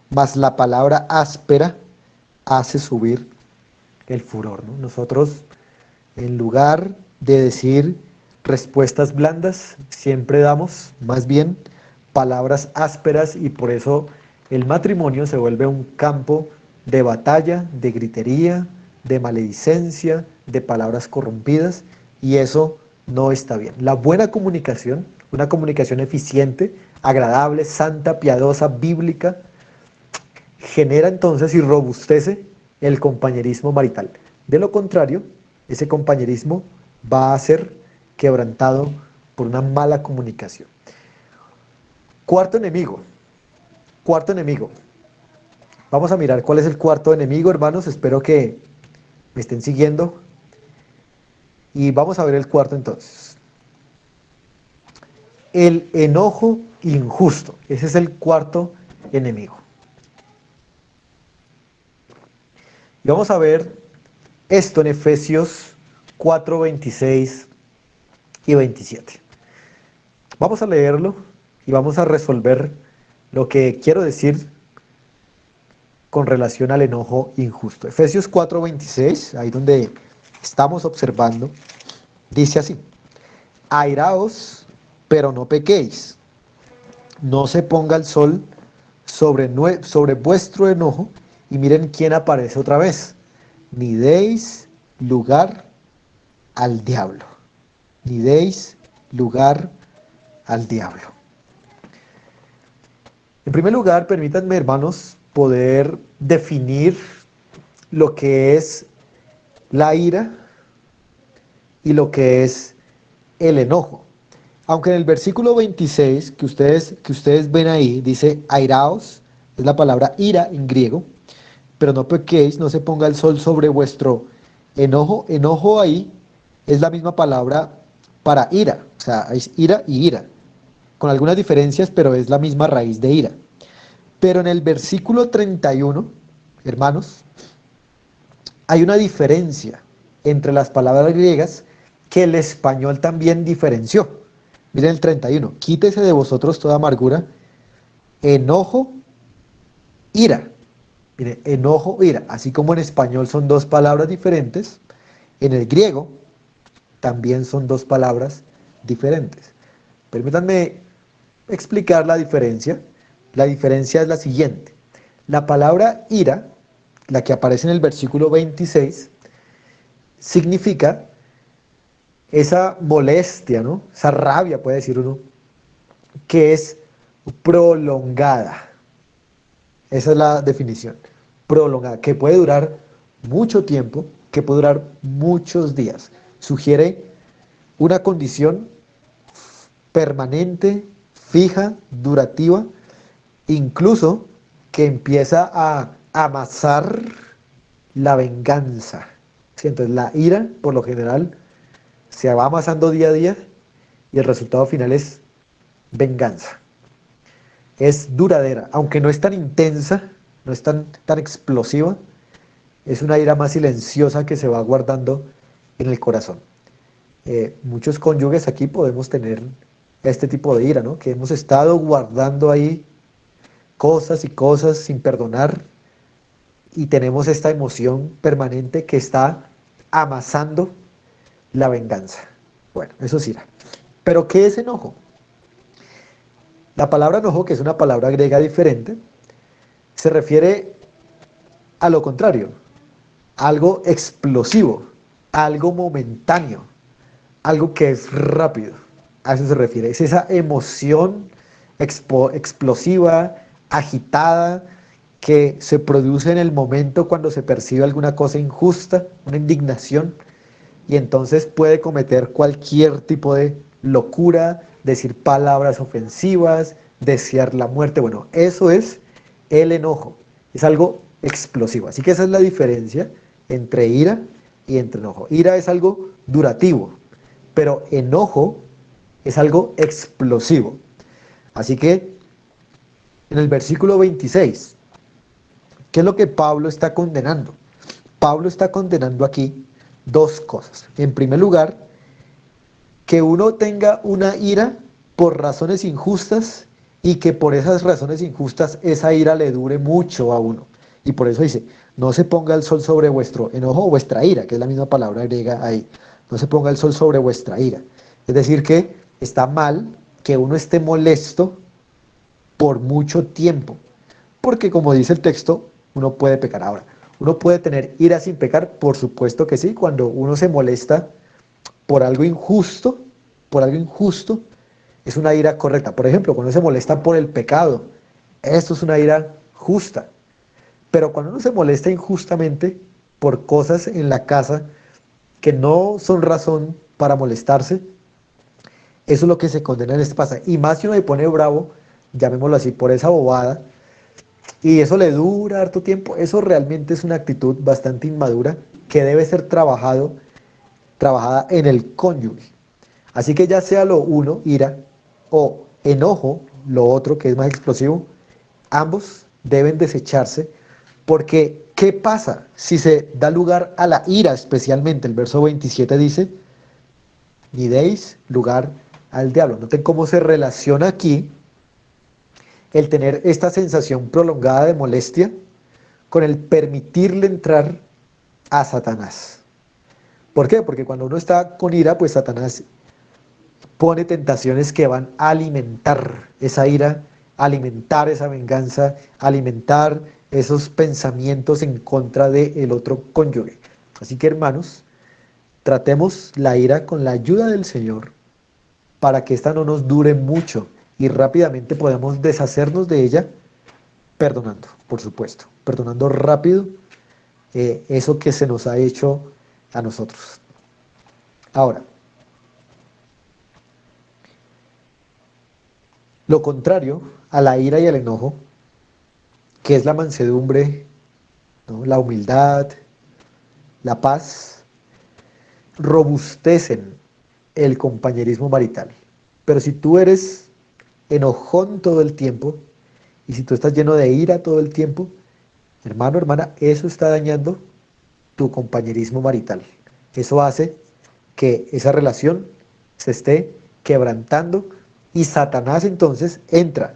mas la palabra áspera hace subir el furor, ¿no? Nosotros, en lugar de decir respuestas blandas, siempre damos más bien palabras ásperas, y por eso el matrimonio se vuelve un campo de batalla, de gritería, de maledicencia, de palabras corrompidas, y eso no está bien. La buena comunicación, una comunicación eficiente, agradable, santa, piadosa, bíblica, genera entonces y robustece el compañerismo marital. De lo contrario, ese compañerismo va a ser quebrantado por una mala comunicación. Cuarto enemigo. Cuarto enemigo. Vamos a mirar cuál es el cuarto enemigo, hermanos. Espero que me estén siguiendo. Y vamos a ver el cuarto entonces. El enojo injusto. Ese es el cuarto enemigo. Y vamos a ver esto en Efesios 4:26 y 27. Vamos a leerlo y vamos a resolver lo que quiero decir con relación al enojo injusto. Efesios 4:26, ahí donde estamos observando, dice así: airaos, pero no pequéis, no se ponga el sol sobre vuestro enojo, y miren quién aparece otra vez: ni deis lugar al diablo, ni deis lugar al diablo. En primer lugar, permítanme, hermanos, poder definir lo que es la ira y lo que es el enojo. Aunque en el versículo 26 que ustedes ven ahí, dice airaos, es la palabra ira en griego, pero no pequéis, no se ponga el sol sobre vuestro enojo. Enojo ahí es la misma palabra para ira, o sea, es ira y ira, con algunas diferencias, pero es la misma raíz de ira. Pero en el versículo 31, hermanos, hay una diferencia entre las palabras griegas que el español también diferenció. Miren el 31: quítese de vosotros toda amargura, enojo, ira. Miren, enojo, ira. Así como en español son dos palabras diferentes, en el griego también son dos palabras diferentes. Permítanme explicar la diferencia. La diferencia es la siguiente: la palabra ira, la que aparece en el versículo 26, significa esa molestia, ¿no? Esa rabia, puede decir uno, que es prolongada. Esa es la definición: prolongada, que puede durar mucho tiempo, que puede durar muchos días. Sugiere una condición permanente, fija, durativa, incluso que empieza a amasar la venganza. ¿Sí? Entonces la ira, por lo general, se va amasando día a día y el resultado final es venganza. Es duradera, aunque no es tan intensa, no es tan explosiva, es una ira más silenciosa que se va guardando en el corazón. Muchos cónyuges aquí podemos tener este tipo de ira, ¿no? Que hemos estado guardando ahí cosas y cosas sin perdonar, y tenemos esta emoción permanente que está amasando la venganza. Bueno, eso es ira. Pero ¿qué es enojo? La palabra enojo, que es una palabra griega diferente, se refiere a lo contrario: algo explosivo, algo momentáneo, algo que es rápido. A eso se refiere. Es esa emoción explosiva, agitada, que se produce en el momento cuando se percibe alguna cosa injusta, una indignación, y entonces puede cometer cualquier tipo de locura, decir palabras ofensivas, desear la muerte. Bueno, eso es el enojo. Es algo explosivo. Así que esa es la diferencia entre ira y entre enojo. Ira es algo durativo, pero enojo es algo explosivo. Así que en el versículo 26, ¿qué es lo que Pablo está condenando? Pablo está condenando aquí dos cosas. En primer lugar, que uno tenga una ira por razones injustas, y que por esas razones injustas esa ira le dure mucho a uno. Y por eso dice: no se ponga el sol sobre vuestro enojo o vuestra ira, que es la misma palabra griega ahí. No se ponga el sol sobre vuestra ira. Es decir, que está mal que uno esté molesto por mucho tiempo, porque como dice el texto, uno puede pecar. Ahora, uno puede tener ira sin pecar, por supuesto que sí. Cuando uno se molesta por algo injusto, es una ira correcta. Por ejemplo, cuando uno se molesta por el pecado, esto es una ira justa. Pero cuando uno se molesta injustamente por cosas en la casa que no son razón para molestarse, eso es lo que se condena en este pasaje. Y más si uno se pone bravo, llamémoslo así, por esa bobada, y eso le dura harto tiempo, eso realmente es una actitud bastante inmadura que debe ser trabajada en el cónyuge. Así que ya sea lo uno, ira, o enojo, lo otro que es más explosivo, ambos deben desecharse, porque ¿qué pasa si se da lugar a la ira? Especialmente el verso 27 dice: ni deis lugar al diablo. Noten cómo se relaciona aquí el tener esta sensación prolongada de molestia con el permitirle entrar a Satanás. ¿Por qué? Porque cuando uno está con ira, pues Satanás pone tentaciones que van a alimentar esa ira, alimentar esa venganza, alimentar esos pensamientos en contra del otro cónyuge. Así que hermanos, tratemos la ira con la ayuda del Señor para que esta no nos dure mucho y rápidamente podamos deshacernos de ella perdonando, por supuesto, perdonando rápido eso que se nos ha hecho a nosotros. Ahora, lo contrario a la ira y al enojo, que es la mansedumbre, ¿no? La humildad, la paz, robustecen el compañerismo marital. Pero si tú eres enojón todo el tiempo, y si tú estás lleno de ira todo el tiempo, hermano, hermana, eso está dañando tu compañerismo marital. Eso hace que esa relación se esté quebrantando y Satanás entonces entra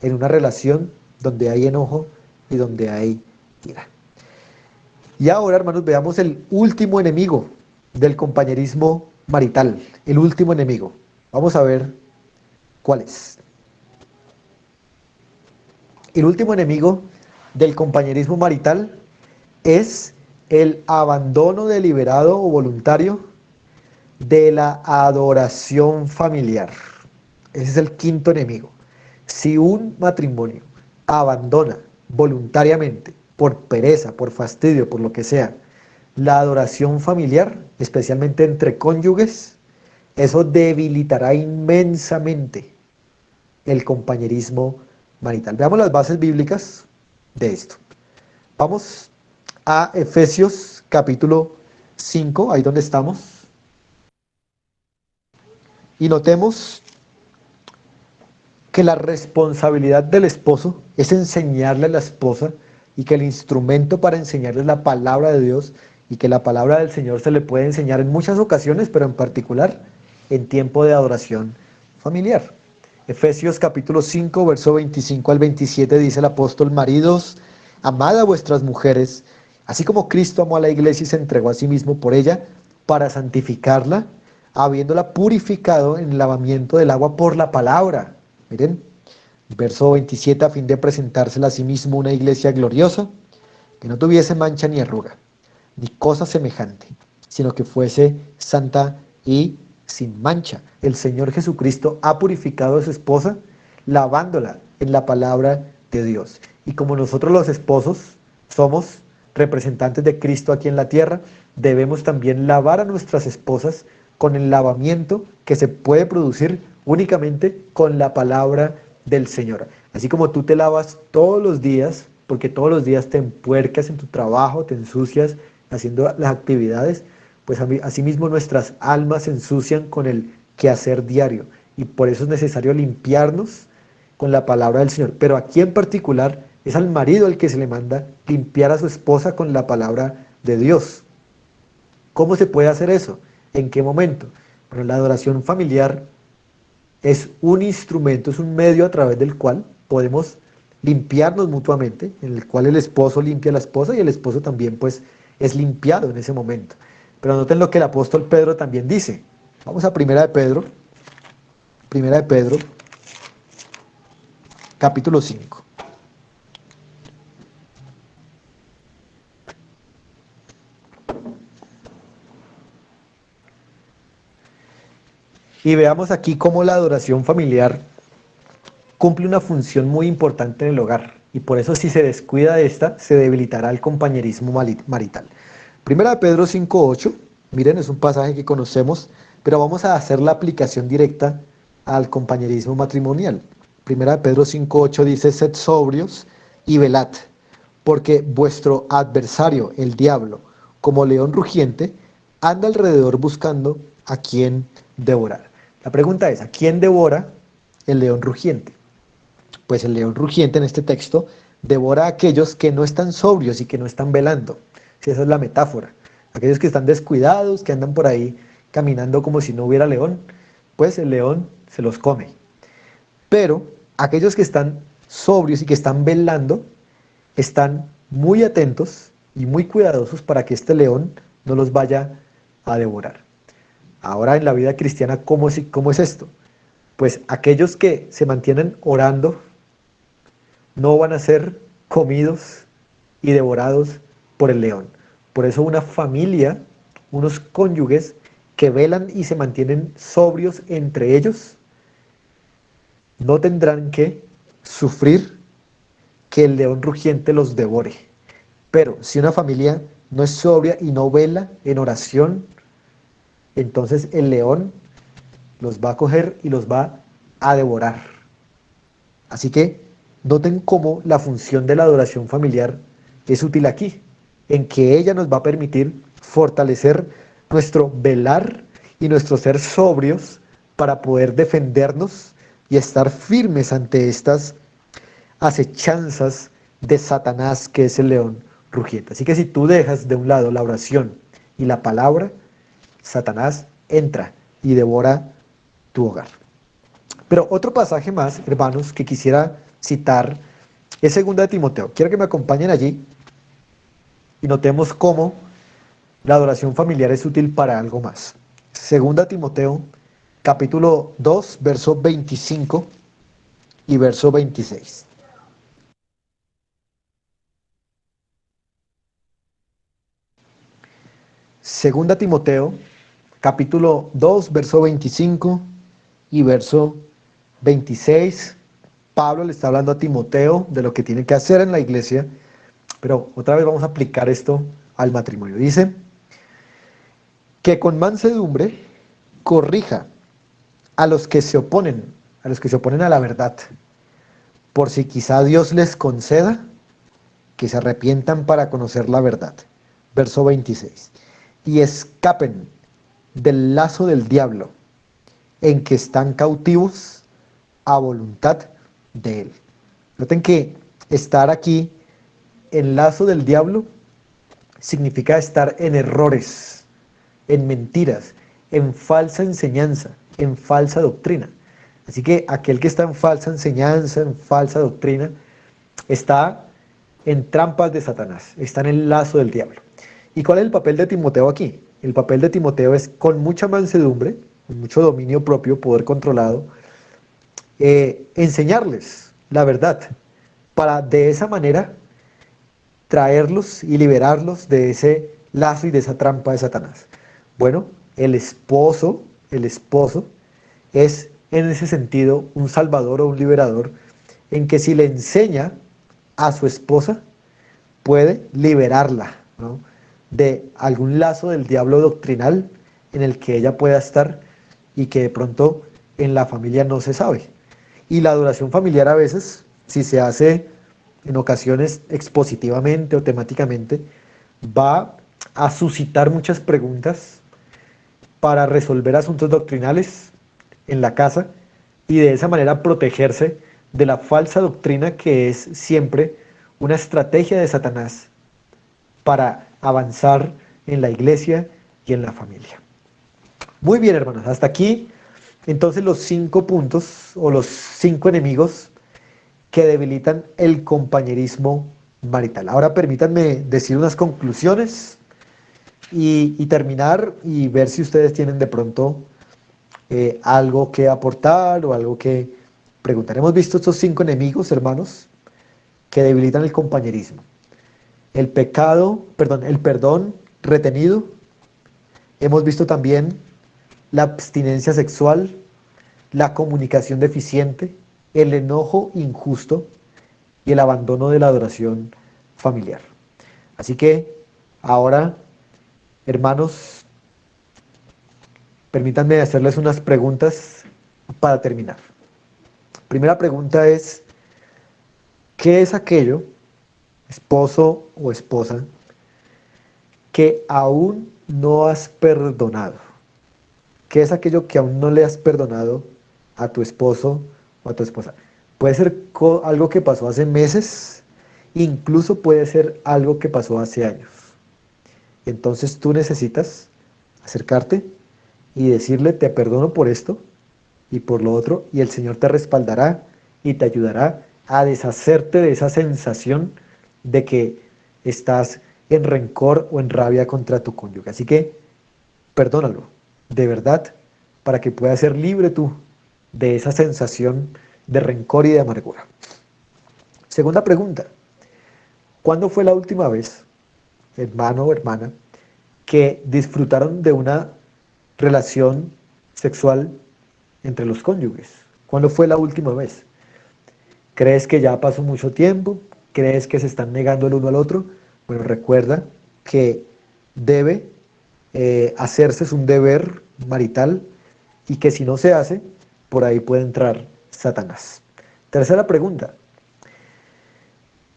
en una relación donde hay enojo y donde hay ira. Y ahora, hermanos, veamos el último enemigo del compañerismo marital. El último enemigo. Vamos a ver cuál es. El último enemigo del compañerismo marital es el abandono deliberado o voluntario de la adoración familiar. Ese es el quinto enemigo. Si un matrimonio abandona voluntariamente, por pereza, por fastidio, por lo que sea, la adoración familiar, especialmente entre cónyuges, eso debilitará inmensamente el compañerismo marital. Veamos las bases bíblicas de esto. Vamos a Efesios capítulo 5, ahí donde estamos. Y notemos que la responsabilidad del esposo es enseñarle a la esposa y que el instrumento para enseñarle es la palabra de Dios y que la palabra del Señor se le puede enseñar en muchas ocasiones, pero en particular en tiempo de adoración familiar. Efesios capítulo 5, verso 25 al 27 dice el apóstol: maridos, amad a vuestras mujeres, así como Cristo amó a la iglesia y se entregó a sí mismo por ella, para santificarla, habiéndola purificado en el lavamiento del agua por la palabra. Miren, verso 27, a fin de presentársela a sí mismo una iglesia gloriosa, que no tuviese mancha ni arruga, ni cosa semejante, sino que fuese santa y sin mancha. El Señor Jesucristo ha purificado a su esposa, lavándola en la palabra de Dios. Y como nosotros los esposos somos representantes de Cristo aquí en la tierra, debemos también lavar a nuestras esposas con el lavamiento que se puede producir únicamente con la palabra del Señor. Así como tú te lavas todos los días, porque todos los días te empuercas en tu trabajo, te ensucias haciendo las actividades, pues asimismo nuestras almas se ensucian con el quehacer diario. Y por eso es necesario limpiarnos con la palabra del Señor. Pero aquí en particular es al marido al que se le manda limpiar a su esposa con la palabra de Dios. ¿Cómo se puede hacer eso? ¿En qué momento? Bueno, la adoración familiar es un instrumento, es un medio a través del cual podemos limpiarnos mutuamente, en el cual el esposo limpia a la esposa y el esposo también pues es limpiado en ese momento. Pero noten lo que el apóstol Pedro también dice. Vamos a Primera de Pedro, capítulo 5. Y veamos aquí cómo la adoración familiar cumple una función muy importante en el hogar. Y por eso si se descuida de esta, se debilitará el compañerismo marital. Primera de Pedro 5:8, miren, es un pasaje que conocemos, pero vamos a hacer la aplicación directa al compañerismo matrimonial. Primera de Pedro 5:8 dice: sed sobrios y velad, porque vuestro adversario, el diablo, como león rugiente, anda alrededor buscando a quien devorar. La pregunta es: ¿a quién devora el león rugiente? Pues el león rugiente en este texto devora a aquellos que no están sobrios y que no están velando. Sí, esa es la metáfora. Aquellos que están descuidados, que andan por ahí caminando como si no hubiera león, pues el león se los come. Pero aquellos que están sobrios y que están velando, están muy atentos y muy cuidadosos para que este león no los vaya a devorar. Ahora en la vida cristiana, cómo es esto? Pues aquellos que se mantienen orando no van a ser comidos y devorados por el león. Por eso una familia, unos cónyuges que velan y se mantienen sobrios entre ellos, no tendrán que sufrir que el león rugiente los devore. Pero si una familia no es sobria y no vela en oración, entonces el león los va a coger y los va a devorar. Así que noten cómo la función de la adoración familiar es útil aquí, en que ella nos va a permitir fortalecer nuestro velar y nuestro ser sobrios para poder defendernos y estar firmes ante estas acechanzas de Satanás, que es el león rugiente. Así que si tú dejas de un lado la oración y la palabra, Satanás entra y devora tu hogar. Pero otro pasaje más, hermanos, que quisiera citar es 2 de Timoteo. Quiero que me acompañen allí y notemos cómo la adoración familiar es útil para algo más. 2 Timoteo, capítulo 2, verso 25 y verso 26. Segunda Timoteo, capítulo 2, verso 25 y verso 26. Pablo le está hablando a Timoteo de lo que tiene que hacer en la iglesia, pero otra vez vamos a aplicar esto al matrimonio. Dice que con mansedumbre corrija a los que se oponen, a la verdad, por si quizá Dios les conceda que se arrepientan para conocer la verdad. Verso 26. Y escapen del lazo del diablo, en que están cautivos a voluntad de él. Noten que estar aquí en lazo del diablo significa estar en errores, en mentiras, en falsa enseñanza, en falsa doctrina. Así que aquel que está en falsa enseñanza, en falsa doctrina, está en trampas de Satanás, está en el lazo del diablo. ¿Y cuál es el papel de Timoteo aquí? El papel de Timoteo es con mucha mansedumbre, con mucho dominio propio, poder controlado, enseñarles la verdad, para de esa manera traerlos y liberarlos de ese lazo y de esa trampa de Satanás. Bueno, el esposo es en ese sentido un salvador o un liberador, en que si le enseña a su esposa, puede liberarla, ¿no?, de algún lazo del diablo doctrinal en el que ella pueda estar y que de pronto en la familia no se sabe. Y la adoración familiar a veces, si se hace en ocasiones expositivamente o temáticamente, va a suscitar muchas preguntas para resolver asuntos doctrinales en la casa y de esa manera protegerse de la falsa doctrina, que es siempre una estrategia de Satanás para avanzar en la iglesia y en la familia. Muy bien, hermanos, hasta aquí entonces los 5 puntos o los 5 enemigos que debilitan el compañerismo marital. Ahora permítanme decir unas conclusiones y terminar y ver si ustedes tienen de pronto algo que aportar o algo que preguntar. Hemos visto estos 5 enemigos, hermanos, que debilitan el compañerismo. El perdón retenido. Hemos visto también la abstinencia sexual, la comunicación deficiente, el enojo injusto y el abandono de la adoración familiar. Así que ahora, hermanos, permítanme hacerles unas preguntas para terminar. Primera pregunta es: ¿qué es aquello, esposo o esposa, que aún no has perdonado? ¿Qué es aquello que aún no le has perdonado a tu esposo o a tu esposa? Puede ser algo que pasó hace meses, incluso puede ser algo que pasó hace años. Entonces tú necesitas acercarte y decirle: te perdono por esto y por lo otro, y el Señor te respaldará y te ayudará a deshacerte de esa sensación de que estás en rencor o en rabia contra tu cónyuge. Así que perdónalo, de verdad, para que puedas ser libre tú de esa sensación de rencor y de amargura. Segunda pregunta, ¿cuándo fue la última vez, hermano o hermana, que disfrutaron de una relación sexual entre los cónyuges? ¿Cuándo fue la última vez? ¿Crees que ya pasó mucho tiempo? ¿Crees que se están negando el uno al otro? Bueno, recuerda que debe hacerse, es un deber marital y que si no se hace, por ahí puede entrar Satanás. Tercera pregunta,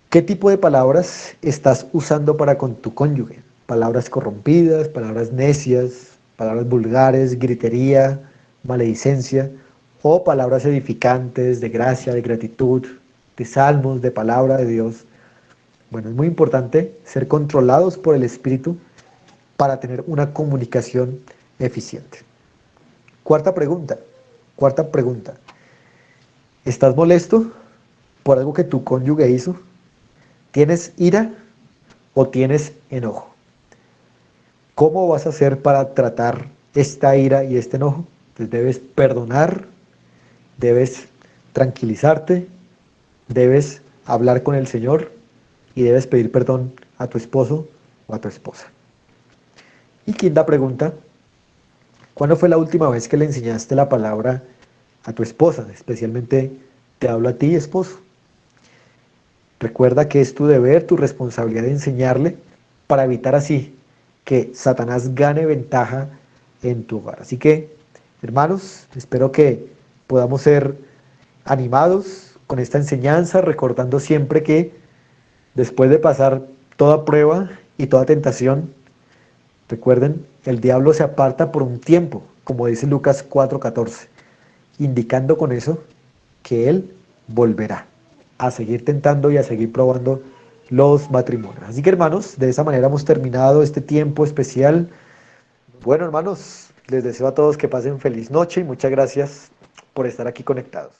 ¿qué tipo de palabras estás usando para con tu cónyuge? Palabras corrompidas, palabras necias, palabras vulgares, gritería, maledicencia, o palabras edificantes de gracia, de gratitud, de salmos, de palabra de Dios. Bueno, es muy importante ser controlados por el Espíritu para tener una comunicación eficiente. Cuarta pregunta, cuarta pregunta. ¿Estás molesto por algo que tu cónyuge hizo? ¿Tienes ira o tienes enojo? ¿Cómo vas a hacer para tratar esta ira y este enojo? Pues debes perdonar, debes tranquilizarte, debes hablar con el Señor y debes pedir perdón a tu esposo o a tu esposa. Y quinta pregunta, ¿cuándo fue la última vez que le enseñaste la palabra a tu esposa? Especialmente te hablo a ti, esposo. Recuerda que es tu deber, tu responsabilidad de enseñarle para evitar así que Satanás gane ventaja en tu hogar. Así que, hermanos, espero que podamos ser animados con esta enseñanza, recordando siempre que después de pasar toda prueba y toda tentación, recuerden, el diablo se aparta por un tiempo, como dice Lucas 4:14, indicando con eso que él volverá a seguir tentando y a seguir probando los matrimonios. Así que hermanos, de esa manera hemos terminado este tiempo especial. Bueno hermanos, les deseo a todos que pasen feliz noche y muchas gracias por estar aquí conectados.